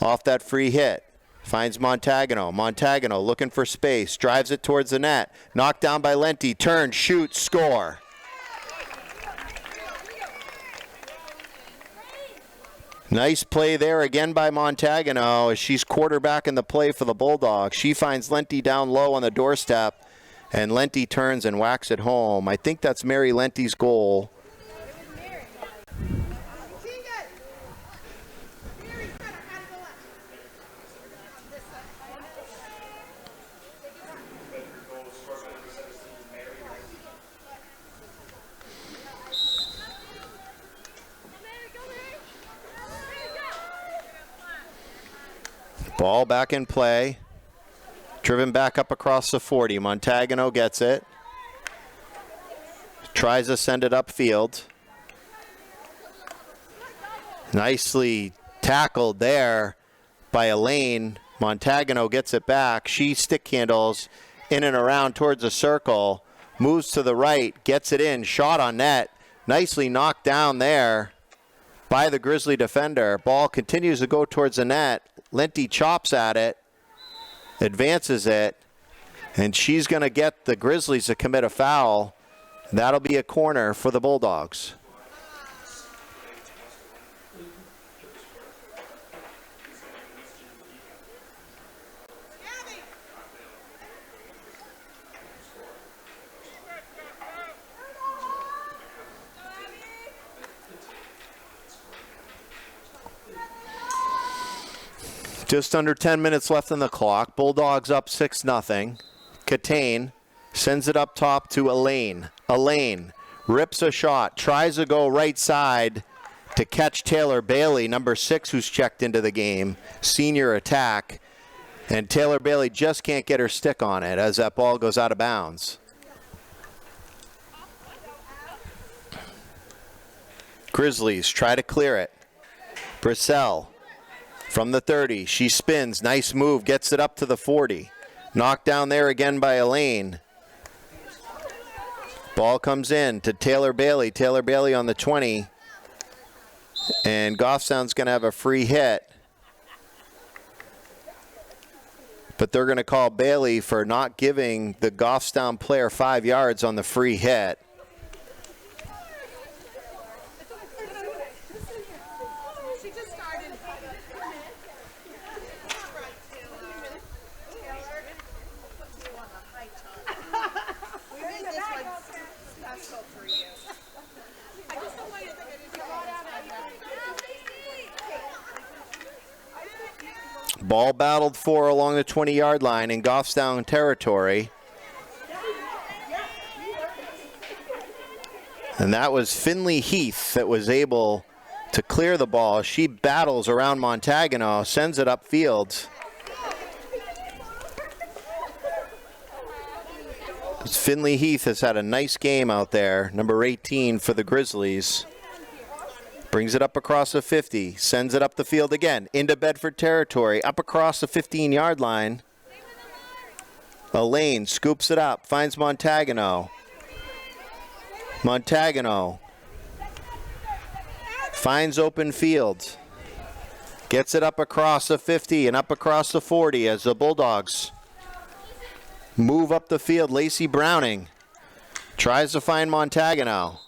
off that free hit. Finds Montagano. Montagano looking for space. Drives it towards the net. Knocked down by Lenti. Turn, shoot, score. Nice play there again by Montagano as she's quarterbacking the play for the Bulldogs. She finds Lenti down low on the doorstep, and Lenti turns and whacks it home. I think that's Mary Lenti's goal. Ball back in play. Driven back up across the 40. Montagano gets it. Tries to send it upfield. Nicely tackled there by Elaine. Montagano gets it back. She stick handles in and around towards the circle. Moves to the right. Gets it in. Shot on net. Nicely knocked down there by the Grizzly defender. Ball continues to go towards the net. Lenti chops at it, advances it, and she's going to get the Grizzlies to commit a foul. That'll be a corner for the Bulldogs. Just under 10 minutes left on the clock. Bulldogs up 6-0. Catane sends it up top to Elaine. Elaine rips a shot, tries to go right side to catch Taylor Bailey, number 6, who's checked into the game. Senior attack. And Taylor Bailey just can't get her stick on it as that ball goes out of bounds. Grizzlies try to clear it. Brissell from the 30. She spins. Nice move. Gets it up to the 40. Knocked down there again by Elaine. Ball comes in to Taylor Bailey. Taylor Bailey on the 20. And Goffstown's going to have a free hit. but they're going to call Bailey for not giving the Goffstown player 5 yards on the free hit. Ball battled for along the 20-yard line in Goffstown territory. And that was Finley Heath that was able to clear the ball. She battles around Montagano, sends it upfield. Finley Heath has had a nice game out there, number 18 for the Grizzlies. Brings it up across the 50, sends it up the field again, into Bedford territory, up across the 15-yard line. Elaine scoops it up, finds Montagano. Montagano finds open field. Gets it up across the 50 and up across the 40 as the Bulldogs move up the field. Lacey Browning tries to find Montagano.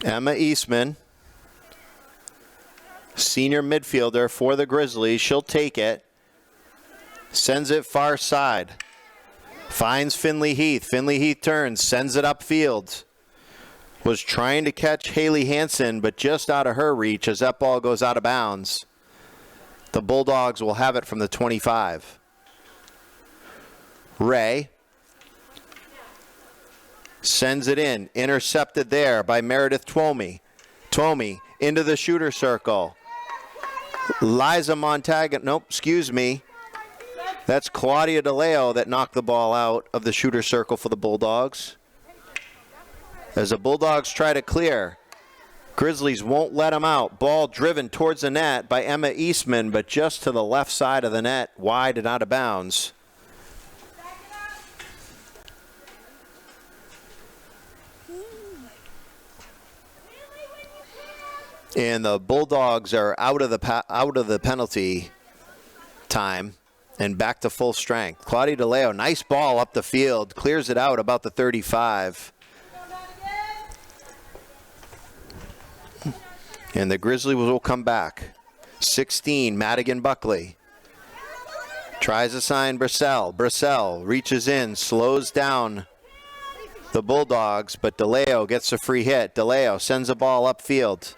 Emma Eastman, senior midfielder for the Grizzlies. She'll take it. Sends it far side. Finds Finley Heath. Finley Heath turns, sends it upfield. Was trying to catch Haley Hansen, but just out of her reach as that ball goes out of bounds. The Bulldogs will have it from the 25. Ray sends it in, intercepted there by Meredith Twomey. Twomey into the shooter circle. Liza Montagano, nope, excuse me. That's Claudia DeLeo that knocked the ball out of the shooter circle for the Bulldogs. As the Bulldogs try to clear, Grizzlies won't let them out. Ball driven towards the net by Emma Eastman, but just to the left side of the net, wide and out of bounds. And the Bulldogs are out of the penalty time and back to full strength. Claudia DeLeo, nice ball up the field, clears it out about the 35. And the Grizzlies will come back. 16, Madigan Buckley. Tries to sign Brissell. Brissell reaches in, slows down the Bulldogs, but DeLeo gets a free hit. DeLeo sends a ball upfield.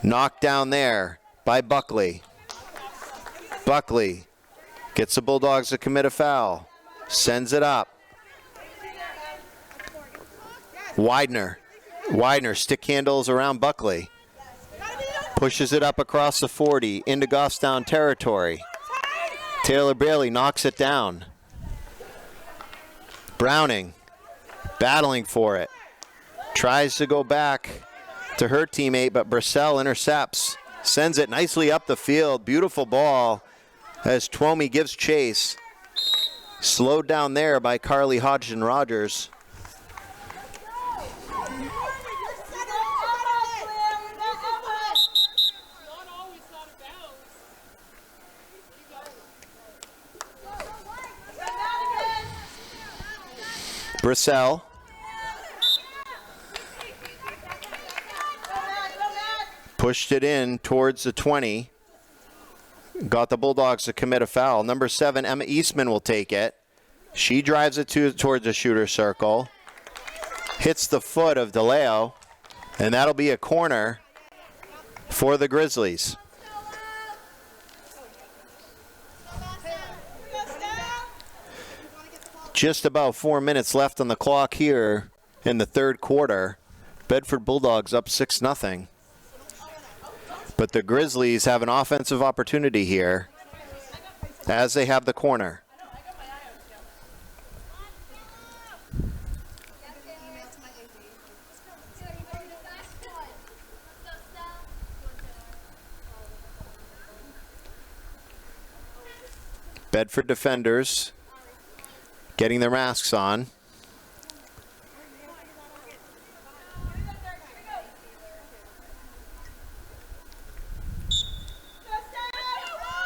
Knocked down there by Buckley. Buckley gets the Bulldogs to commit a foul. Sends it up. Widener. Widener stick handles around Buckley. Pushes it up across the 40 into Goffstown territory. Taylor Bailey knocks it down. Browning battling for it. Tries to go back to her teammate, but Brissell intercepts. Sends it nicely up the field. Beautiful ball as Twomey gives chase. Slowed down there by Carly Hodgson-Rogers. Brissell. Pushed it in towards the 20. Got the Bulldogs to commit a foul. Number 7, Emma Eastman will take it. She drives it towards the shooter circle. Hits the foot of DeLeo. And that'll be a corner for the Grizzlies. Just about 4 minutes left on the clock here in the third quarter. Bedford Bulldogs up 6-0. But the Grizzlies have an offensive opportunity here as they have the corner. Bedford defenders getting their masks on.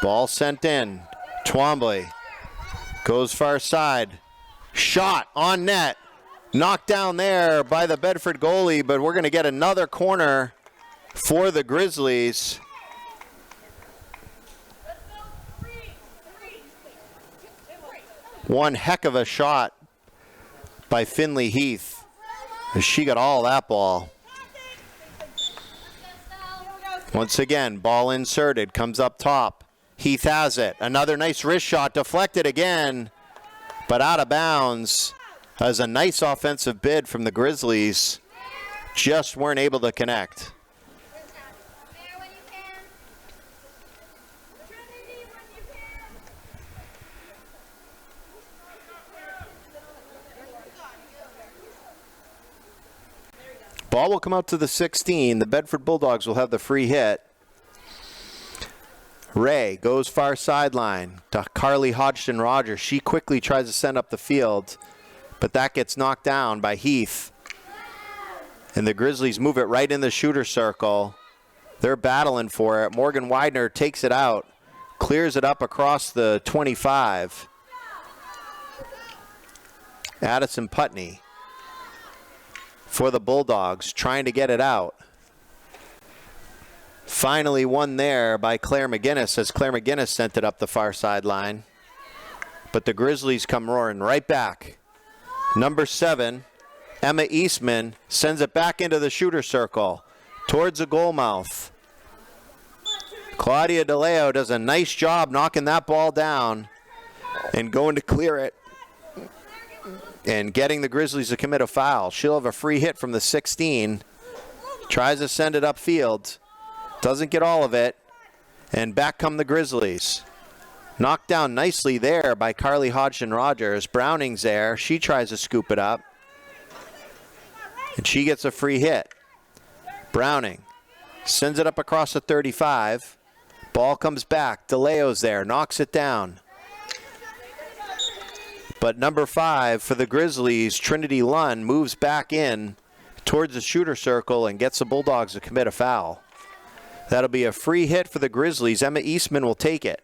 Ball sent in. Twombly goes far side. Shot on net. Knocked down there by the Bedford goalie, but we're going to get another corner for the Grizzlies. One heck of a shot by Finley Heath. She got all that ball. Once again, ball inserted, comes up top. Heath has it. Another nice wrist shot, deflected again, but out of bounds. That was a nice offensive bid from the Grizzlies. Just weren't able to connect. Ball will come out to the 16. The Bedford Bulldogs will have the free hit. Ray goes far sideline to Carly Hodgson-Rogers. She quickly tries to send up the field, but that gets knocked down by Heath. And the Grizzlies move it right in the shooter circle. They're battling for it. Morgan Widener takes it out, clears it up across the 25. Addison Putney for the Bulldogs, trying to get it out. Finally won there by Claire McGinnis as Claire McGinnis sent it up the far sideline. But the Grizzlies come roaring right back. Number 7, Emma Eastman, sends it back into the shooter circle towards the goal mouth. Claudia DeLeo does a nice job knocking that ball down and going to clear it and getting the Grizzlies to commit a foul. She'll have a free hit from the 16. Tries to send it upfield. Doesn't get all of it. And back come the Grizzlies. Knocked down nicely there by Carly Hodgson-Rogers. Browning's there. She tries to scoop it up. And she gets a free hit. Browning sends it up across the 35. Ball comes back. DeLeo's there. Knocks it down. But number 5 for the Grizzlies, Trinity Lunn, moves back in towards the shooter circle and gets the Bulldogs to commit a foul. That'll be a free hit for the Grizzlies. Emma Eastman will take it.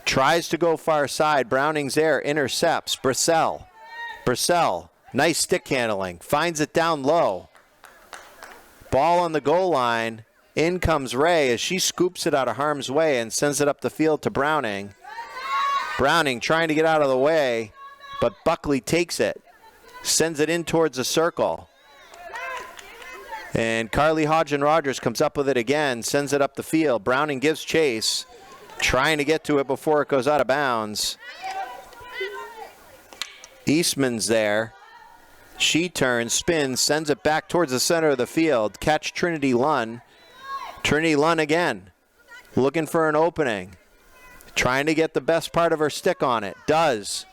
Tries to go far side. Browning's there. Intercepts. Brissell. Nice stick handling. Finds it down low. Ball on the goal line. In comes Ray as she scoops it out of harm's way and sends it up the field to Browning. Browning trying to get out of the way, but Buckley takes it. Sends it in towards the circle. And Carly Hodgson-Rogers comes up with it again, sends it up the field. Browning gives chase, trying to get to it before it goes out of bounds. Eastman's there. She turns, spins, sends it back towards the center of the field. Catch Trinity Lunn. Trinity Lunn again, looking for an opening. Trying to get the best part of her stick on it. Does.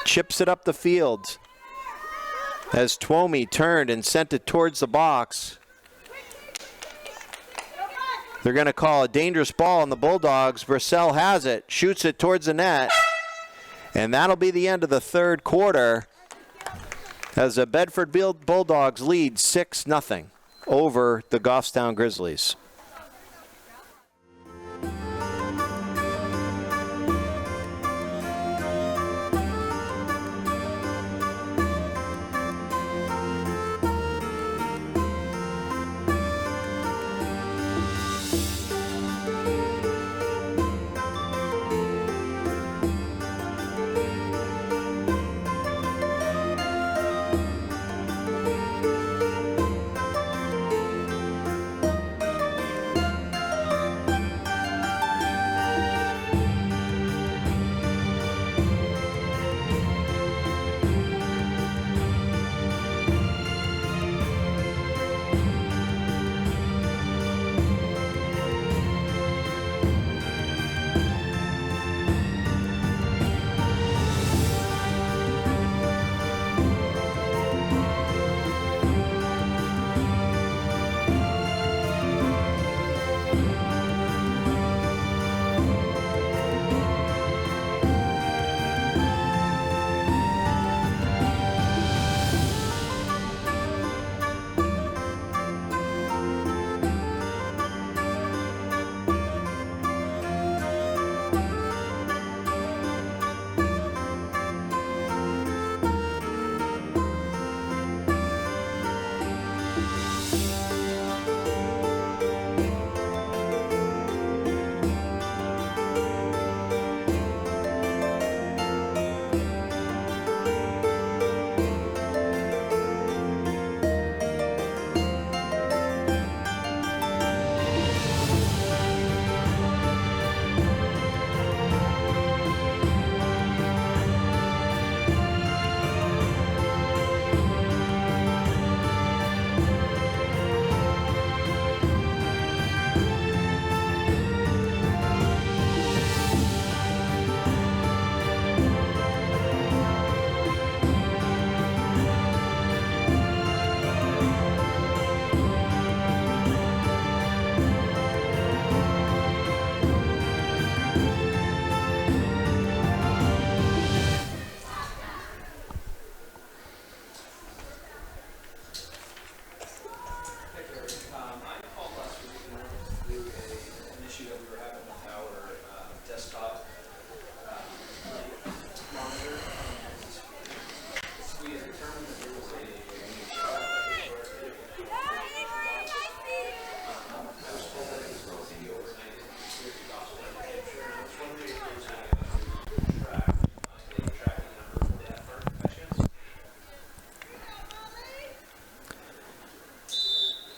Chips it up the field. As Twomey turned and sent it towards the box. They're going to call a dangerous ball on the Bulldogs. Brissell has it. Shoots it towards the net. And that'll be the end of the third quarter as the Bedford Bulldogs lead 6-0 over the Goffstown Grizzlies.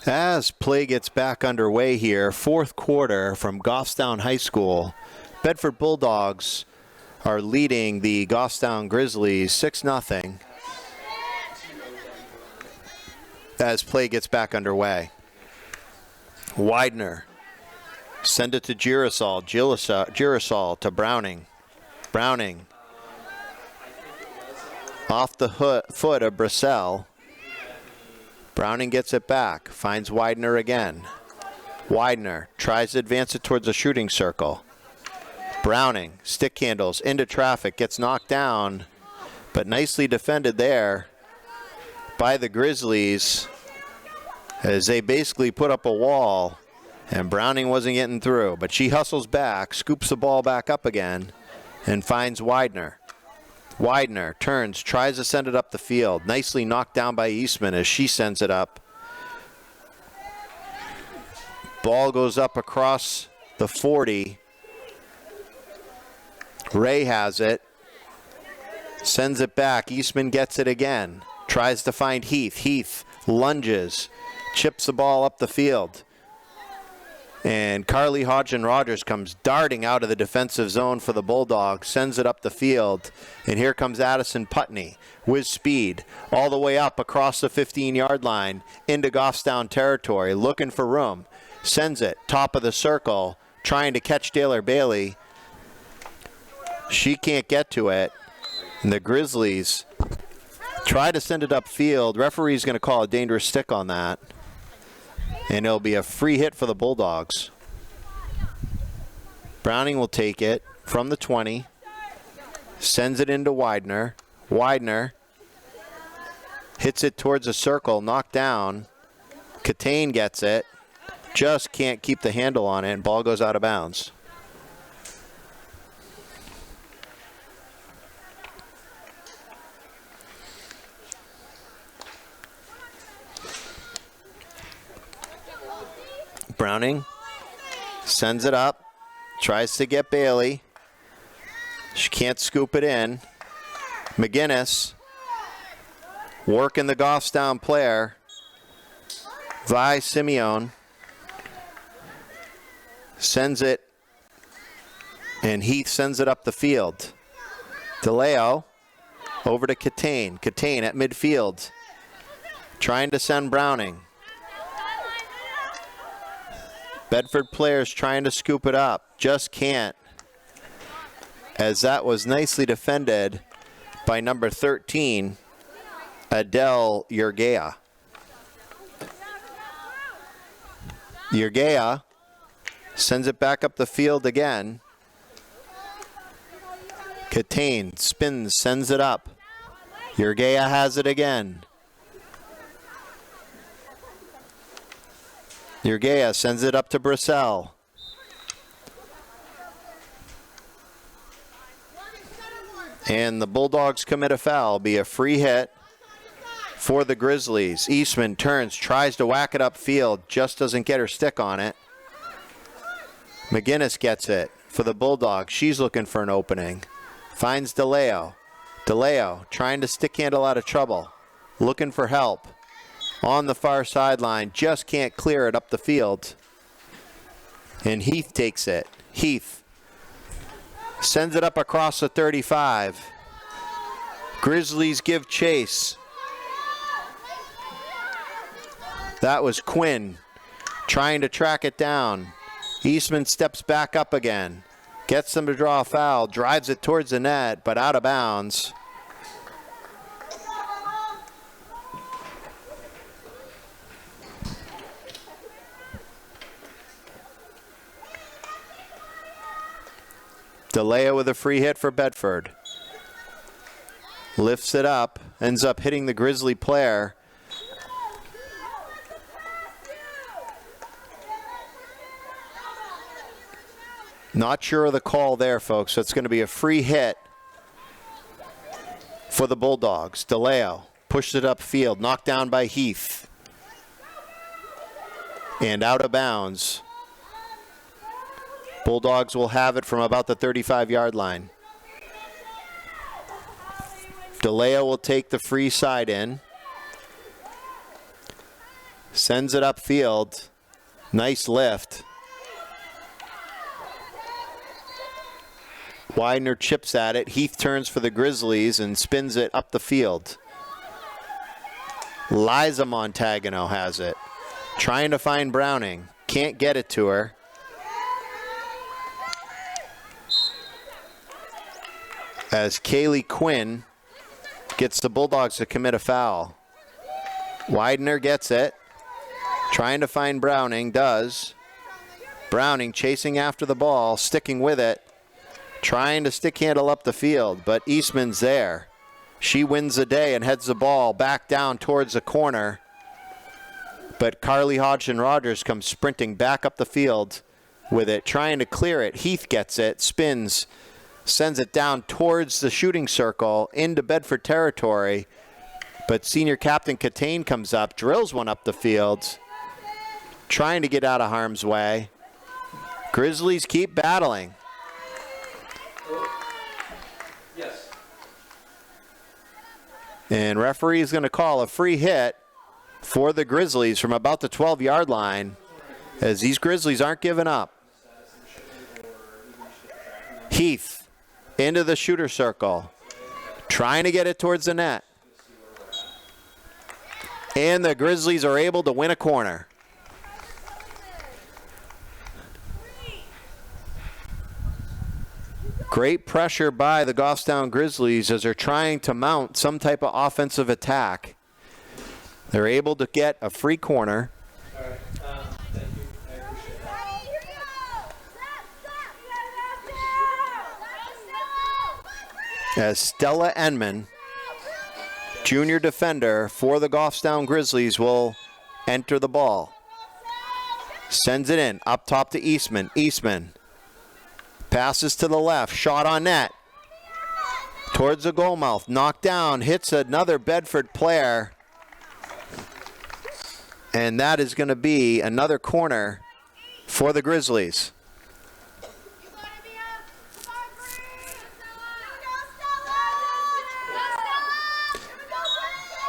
As play gets back underway here, fourth quarter from Goffstown High School, Bedford Bulldogs are leading the Goffstown Grizzlies 6-0 as play gets back underway. Widener, send it to Girasol, Girasol to Browning. Browning, off the foot of Brissell. Browning gets it back, finds Widener again. Widener tries to advance it towards the shooting circle. Browning, stick handles into traffic, gets knocked down, but nicely defended there by the Grizzlies as they basically put up a wall, and Browning wasn't getting through. But she hustles back, scoops the ball back up again, and finds Widener. Widener turns, tries to send it up the field. Nicely knocked down by Eastman as she sends it up. Ball goes up across the 40. Ray has it. Sends it back. Eastman gets it again. Tries to find Heath. Heath lunges. Chips the ball up the field. And Carly Hodgson-Rogers comes darting out of the defensive zone for the Bulldogs, sends it up the field, and here comes Addison Putney with speed all the way up across the 15-yard line into Goffstown territory, looking for room, sends it top of the circle, trying to catch Taylor Bailey. She can't get to it, and the Grizzlies try to send it upfield. Referee's going to call a dangerous stick on that. And it'll be a free hit for the Bulldogs. Browning will take it from the 20. Sends it into Widener. Widener hits it towards a circle, knocked down. Catane gets it. Just can't keep the handle on it, and ball goes out of bounds. Browning sends it up, tries to get Bailey. She can't scoop it in. McGinnis working the Goffstown player. Vi Simeon sends it, and Heath sends it up the field. DeLeo over to Catane. Catane at midfield, trying to send Browning. Bedford players trying to scoop it up, just can't, as that was nicely defended by number 13, Adele Yergea. Yergea sends it back up the field again. Catane spins, sends it up. Yergea has it again. Yergea sends it up to Brissell. And the Bulldogs commit a foul. Be a free hit for the Grizzlies. Eastman turns, tries to whack it upfield, just doesn't get her stick on it. McGinnis gets it for the Bulldogs. She's looking for an opening. Finds DeLeo. DeLeo trying to stick handle out of trouble. Looking for help. On the far sideline, just can't clear it up the field. And Heath takes it. Heath sends it up across the 35. Grizzlies give chase. That was Quinn trying to track it down. Eastman steps back up again. Gets them to draw a foul. Drives it towards the net, but out of bounds. DeLeo with a free hit for Bedford. Lifts it up, ends up hitting the Grizzly player. Not sure of the call there, folks. So it's going to be a free hit for the Bulldogs. DeLeo pushed it upfield, knocked down by Heath. And out of bounds. Bulldogs will have it from about the 35-yard line. DeLeo will take the free side in. Sends it upfield. Nice lift. Widener chips at it. Heath turns for the Grizzlies and spins it up the field. Liza Montagano has it. Trying to find Browning. Can't get it to her. As Kaylee Quinn gets the Bulldogs to commit a foul. Widener gets it. Trying to find Browning. Does. Browning chasing after the ball. Sticking with it. Trying to stick handle up the field, but Eastman's there. She wins the day and heads the ball back down towards the corner. But Carly Hodgson-Rogers comes sprinting back up the field with it, trying to clear it. Heath gets it, spins, sends it down towards the shooting circle into Bedford territory. But senior captain Catane comes up, drills one up the field, trying to get out of harm's way. Grizzlies keep battling. And referee is going to call a free hit for the Grizzlies from about the 12-yard line, as these Grizzlies aren't giving up. Heath into the shooter circle, trying to get it towards the net. And the Grizzlies are able to win a corner. Great pressure by the Goffstown Grizzlies as they're trying to mount some type of offensive attack. They're able to get a free corner. All right. Thank you. I appreciate that. As Stella Enman, junior defender for the Goffstown Grizzlies, will enter the ball. Sends it in, up top to Eastman. Eastman passes to the left, shot on net. Towards the goal mouth, knocked down, hits another Bedford player. And that is going to be another corner for the Grizzlies.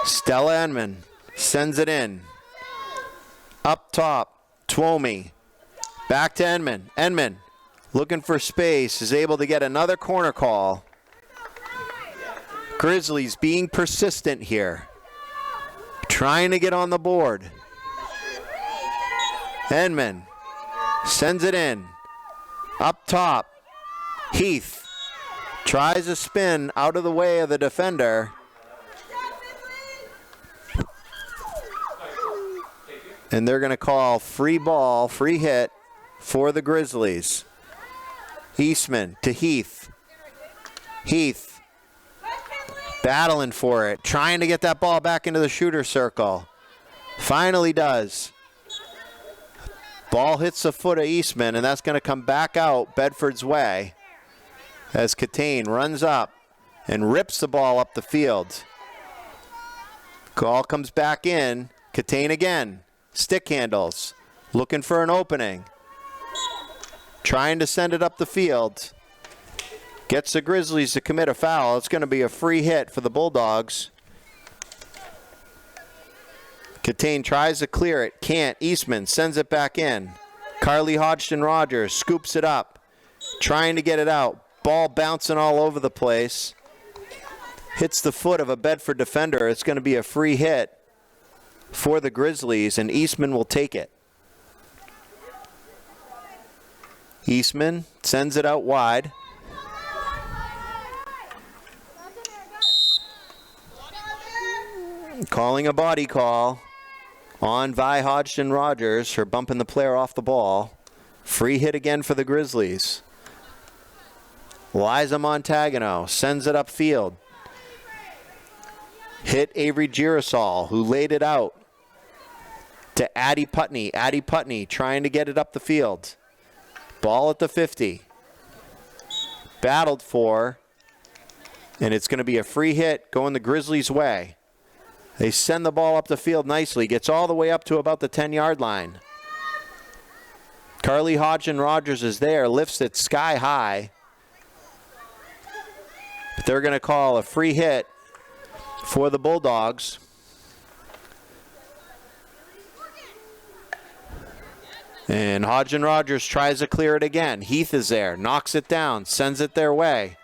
Stella Enman sends it in. Up top, Twomey. Back to Enman. Enman, looking for space, is able to get another corner call. Grizzlies being persistent here. Trying to get on the board. Enman sends it in. Up top, Heath tries a spin out of the way of the defender. And they're going to call free ball, free hit for the Grizzlies. Eastman to Heath. Heath battling for it, trying to get that ball back into the shooter circle. Finally does. Ball hits the foot of Eastman, and that's going to come back out Bedford's way as Catane runs up and rips the ball up the field. Call comes back in. Catane again. Stick handles. Looking for an opening. Trying to send it up the field. Gets the Grizzlies to commit a foul. It's going to be a free hit for the Bulldogs. Catane tries to clear it. Can't. Eastman sends it back in. Carly Hodgson-Rogers scoops it up. Trying to get it out. Ball bouncing all over the place. Hits the foot of a Bedford defender. It's going to be a free hit for the Grizzlies, and Eastman will take it. Eastman sends it out wide. Calling a body call on Vi Hodgson-Rogers for bumping the player off the ball. Free hit again for the Grizzlies. Liza Montagano sends it upfield. Hit Avery Girasol, who laid it out to Addie Putney. Addie Putney trying to get it up the field. Ball at the 50. Battled for, and it's going to be a free hit going the Grizzlies' way. They send the ball up the field nicely. Gets all the way up to about the 10-yard line. Carly Hodgson-Rogers is there, lifts it sky high. But they're going to call a free hit for the Bulldogs. And Hodgson Rogers tries to clear it again. Heath is there, knocks it down, sends it their way.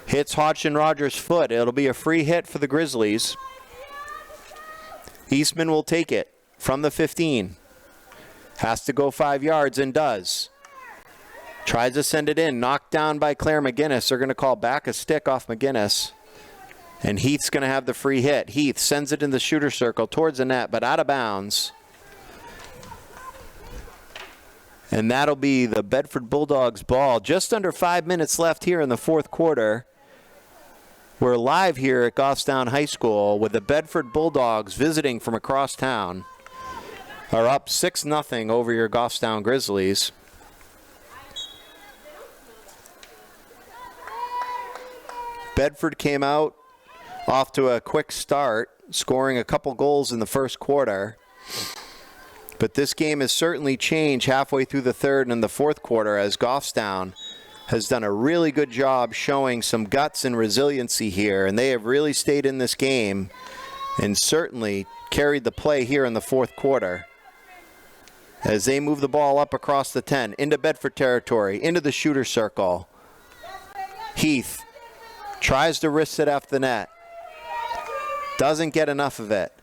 Hits Hodgson Rogers' foot. It'll be a free hit for the Grizzlies. Eastman will take it from the 15. Has to go 5 yards and does. Tries to send it in. Knocked down by Claire McGinnis. They're going to call back a stick off McGinnis. And Heath's going to have the free hit. Heath sends it in the shooter circle towards the net, but out of bounds. And that'll be the Bedford Bulldogs ball. Just under 5 minutes left here in the fourth quarter. We're live here at Goffstown High School with the Bedford Bulldogs visiting from across town. Are up 6-0 over your Goffstown Grizzlies. Bedford came out off to a quick start, scoring a couple goals in the first quarter. But this game has certainly changed halfway through the third and the fourth quarter as Goffstown has done a really good job showing some guts and resiliency here, and they have really stayed in this game and certainly carried the play here in the fourth quarter as they move the ball up across the 10 into Bedford territory, into the shooter circle. Heath tries to wrist it off the net, doesn't get enough of it.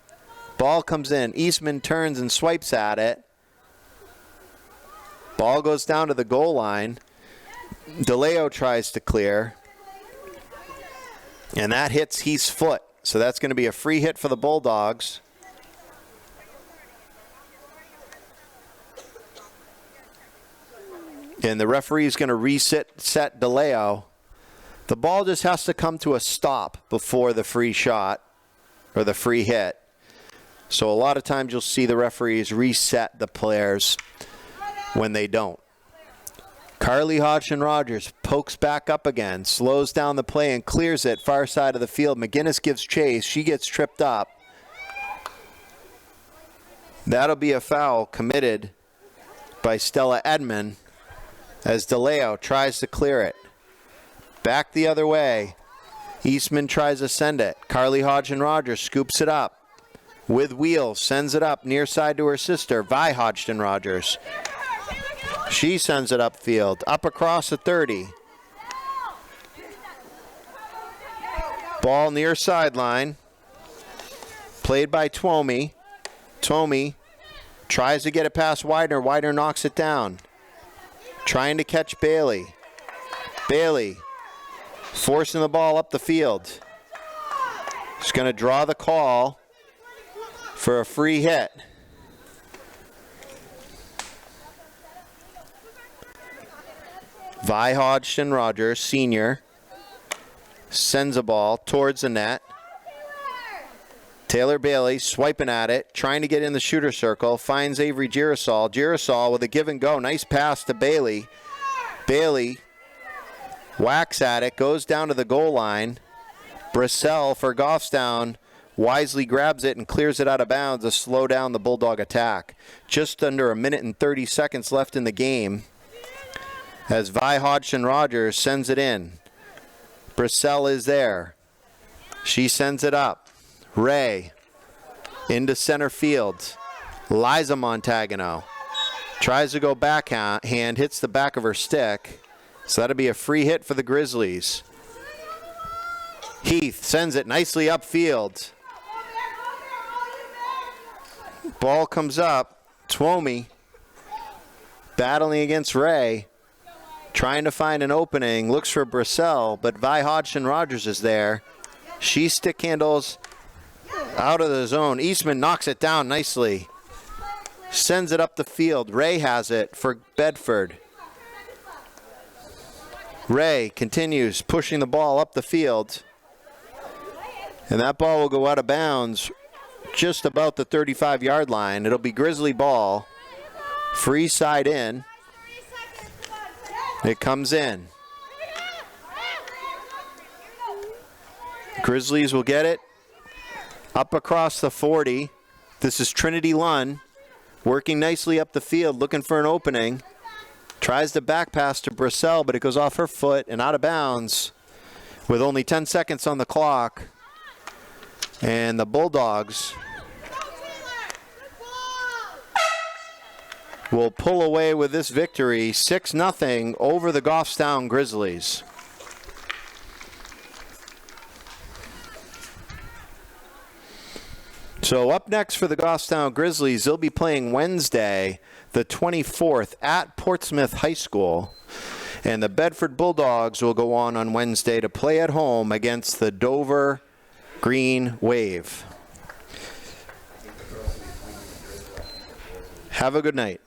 Ball comes in, Eastman turns and swipes at it. Ball goes down to the goal line. DeLeo tries to clear, and that hits Heath's foot. So that's going to be a free hit for the Bulldogs. And the referee is going to set DeLeo. The ball just has to come to a stop before the free shot or the free hit. So a lot of times you'll see the referees reset the players when they don't. Carly Hodgson Rogers pokes back up again, slows down the play and clears it far side of the field. McGinnis gives chase. She gets tripped up. That'll be a foul committed by Stella Edmond as DeLeo tries to clear it. Back the other way. Eastman tries to send it. Carly Hodgson Rogers scoops it up with wheels, sends it up near side to her sister, Vi Hodgson Rogers. She sends it upfield, up across the 30. Ball near sideline. Played by Twomey. Twomey tries to get it past Widener. Widener knocks it down. Trying to catch Bailey. Bailey forcing the ball up the field. She's going to draw the call for a free hit. Vi Hodgson Rogers, senior, sends a ball towards the net. Taylor Bailey swiping at it, trying to get in the shooter circle, finds Avery Girasol. Girasol with a give and go. Nice pass to Bailey. Bailey whacks at it, goes down to the goal line. Brissell for Goffstown wisely grabs it and clears it out of bounds to slow down the Bulldog attack. Just under a minute and 30 seconds left in the game as Vi Hodgson Rogers sends it in. Brissell is there. She sends it up. Ray into center field. Liza Montagano tries to go backhand, hits the back of her stick. So that'll be a free hit for the Grizzlies. Heath sends it nicely upfield. Ball comes up. Twomey battling against Ray. Trying to find an opening. Looks for Brissell, but Vi Hodgson Rogers is there. She stick handles out of the zone. Eastman knocks it down nicely. Sends it up the field. Ray has it for Bedford. Ray continues pushing the ball up the field. And that ball will go out of bounds just about the 35-yard line. It'll be Grizzly ball. Free side in. It comes in. Grizzlies will get it up across the 40. This is Trinity Lunn working nicely up the field, looking for an opening. Tries to back pass to Brissell, but it goes off her foot and out of bounds with only 10 seconds on the clock. And the Bulldogs will pull away with this victory 6-0 over the Goffstown Grizzlies. So up next for the Goffstown Grizzlies, they'll be playing Wednesday, the 24th, at Portsmouth High School. And the Bedford Bulldogs will go on Wednesday to play at home against the Dover Green Wave. Have a good night.